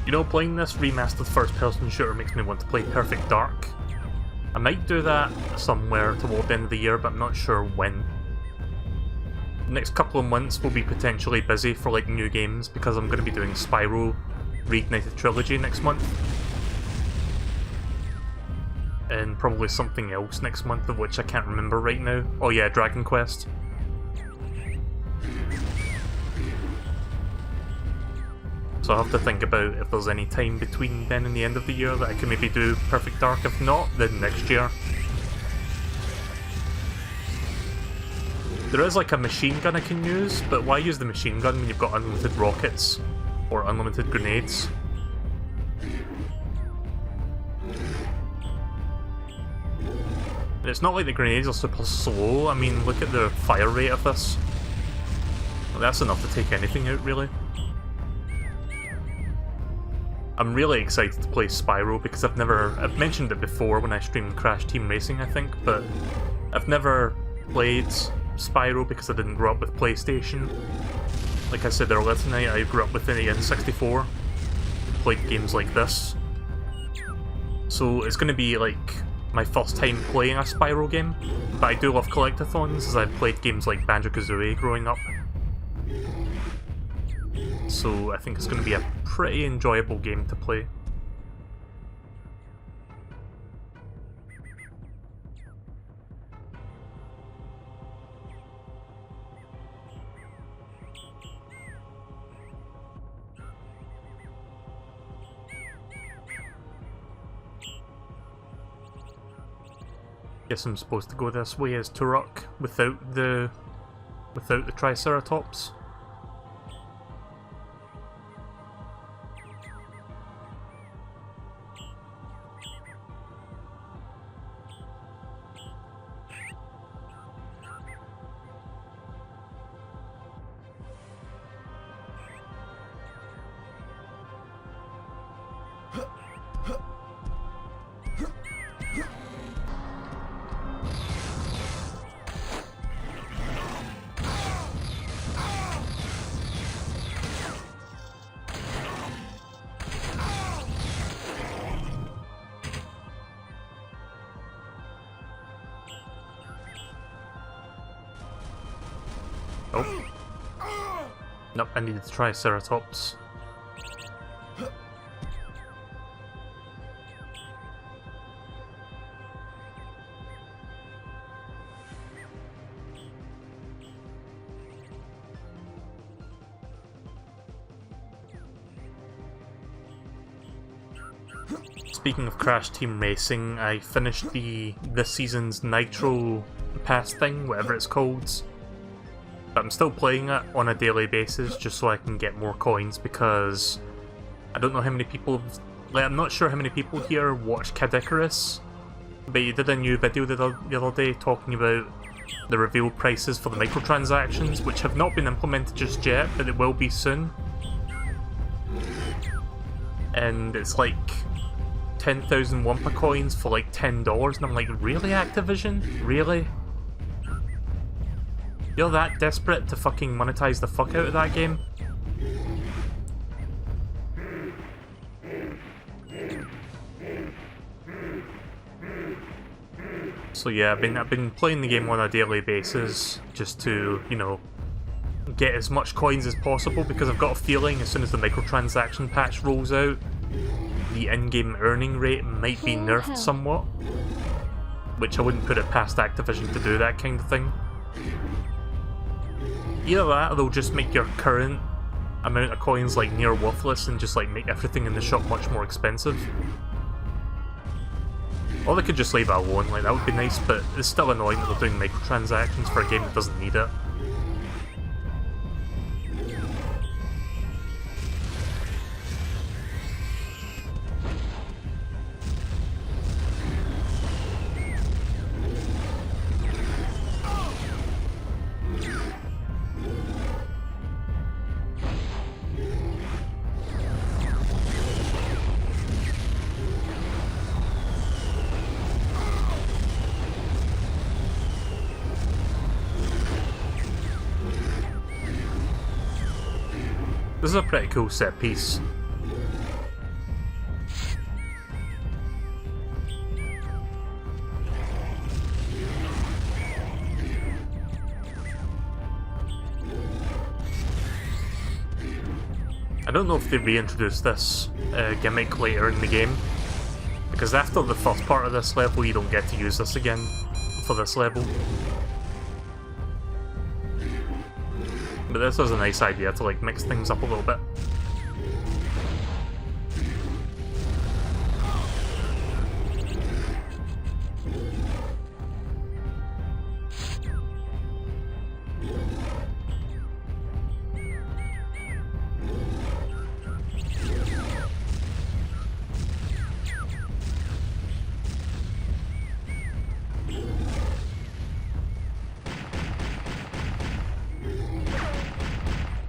You know, playing this remastered first-person shooter makes me want to play Perfect Dark. I might do that somewhere toward the end of the year, but I'm not sure when. The next couple of months will be potentially busy for like new games because I'm going to be doing Spyro Reignited Trilogy next month. And probably something else next month, of which I can't remember right now. Oh yeah, Dragon Quest. So I'll have to think about if there's any time between then and the end of the year that I can maybe do Perfect Dark. If not, then next year. There is like a machine gun I can use, but why use the machine gun when you've got unlimited rockets or unlimited grenades? And it's not like the grenades are super slow. I mean, look at the fire rate of this. Well, that's enough to take anything out, really. I'm really excited to play Spyro because I've mentioned it before when I streamed Crash Team Racing, I think, but I've never played Spyro because I didn't grow up with PlayStation. Like I said earlier tonight, I grew up with the N64, played games like this. So it's going to be like my first time playing a Spyro game, but I do love collectathons as I've played games like Banjo-Kazooie growing up. So I think it's going to be a pretty enjoyable game to play. Guess I'm supposed to go this way as Turok without the Triceratops. Oh. Nope, I needed to try Ceratops. Speaking of Crash Team Racing, I finished this season's Nitro Pass thing, whatever it's called. But I'm still playing it on a daily basis just so I can get more coins, because I don't know how many people, I'm not sure how many people here watch Kid Icarus, but he did a new video the other day talking about the reveal prices for the microtransactions, which have not been implemented just yet, but it will be soon. And it's like 10,000 Wumpa coins for like $10, and I'm like, really, Activision? Really? You're that desperate to fucking monetize the fuck out of that game? So yeah, I've been playing the game on a daily basis just to, you know, get as much coins as possible, because I've got a feeling as soon as the microtransaction patch rolls out, the in-game earning rate might be nerfed somewhat, which I wouldn't put it past Activision to do that kind of thing. Either that, or they'll just make your current amount of coins like near worthless and just like make everything in the shop much more expensive. Or they could just leave it alone, like that would be nice, but it's still annoying that they're doing microtransactions for a game that doesn't need it. This is a pretty cool set piece. I don't know if they reintroduced this gimmick later in the game, because after the first part of this level you don't get to use this again for this level. But this was a nice idea to like mix things up a little bit.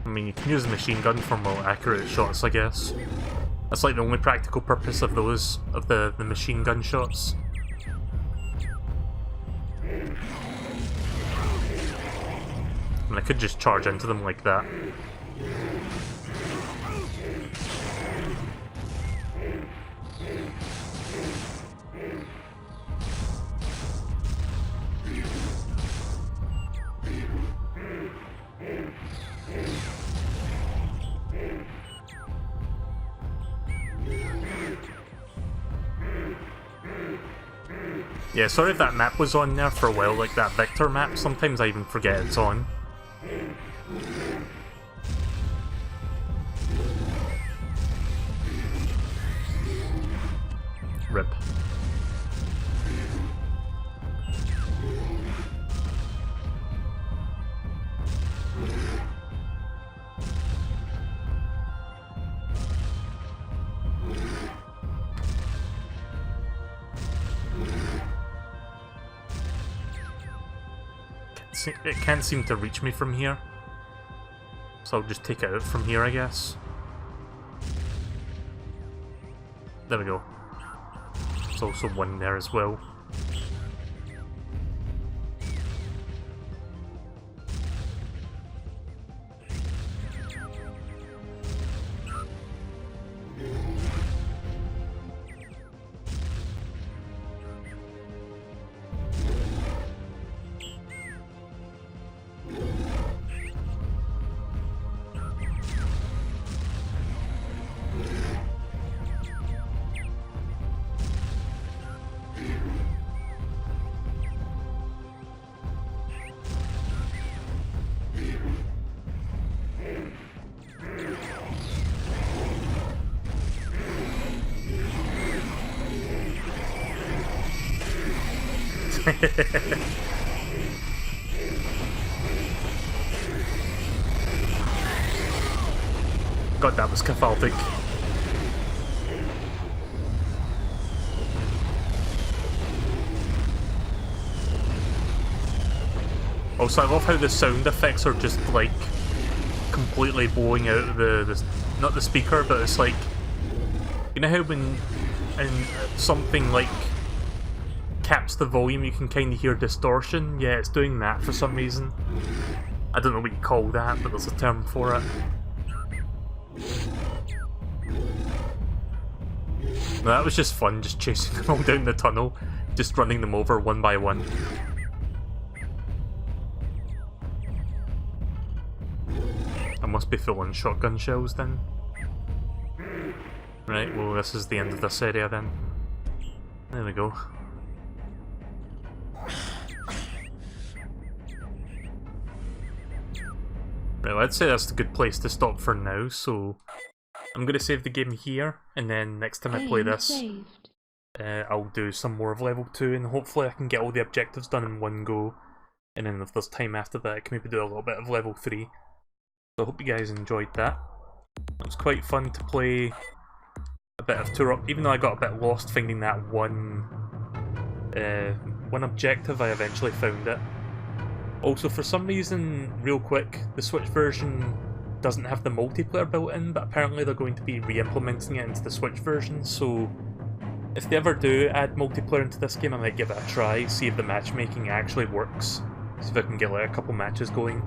I mean, you can use the machine gun for more accurate shots, I guess. That's like the only practical purpose of those, of the machine gun shots. I mean, I could just charge into them like that. Yeah, sorry if that map was on there for a while, like that Victor map. Sometimes I even forget it's on. RIP. It can't seem to reach me from here, so I'll just take it out from here, I guess. There we go. There's also one there as well. God, that was cathartic. Also, I love how the sound effects are just like completely blowing out the not the speaker, but it's like, you know how when something like caps the volume, you can kind of hear distortion? Yeah, it's doing that for some reason. I don't know what you call that, but there's a term for it. That was just fun, just chasing them all down the tunnel, just running them over one by one. I must be full on shotgun shells then. Right, well this is the end of this area then. There we go. Right, I'd say that's a good place to stop for now, so I'm going to save the game here, and then next time I play this, I'll do some more of level 2, and hopefully I can get all the objectives done in one go, and then if there's time after that I can maybe do a little bit of level 3. So I hope you guys enjoyed that. It was quite fun to play a bit of Turok, even though I got a bit lost finding that one objective. I eventually found it. Also, for some reason, real quick, the Switch version doesn't have the multiplayer built in, but apparently they're going to be re-implementing it into the Switch version, so if they ever do add multiplayer into this game, I might give it a try, see if the matchmaking actually works, see if I can get like a couple matches going.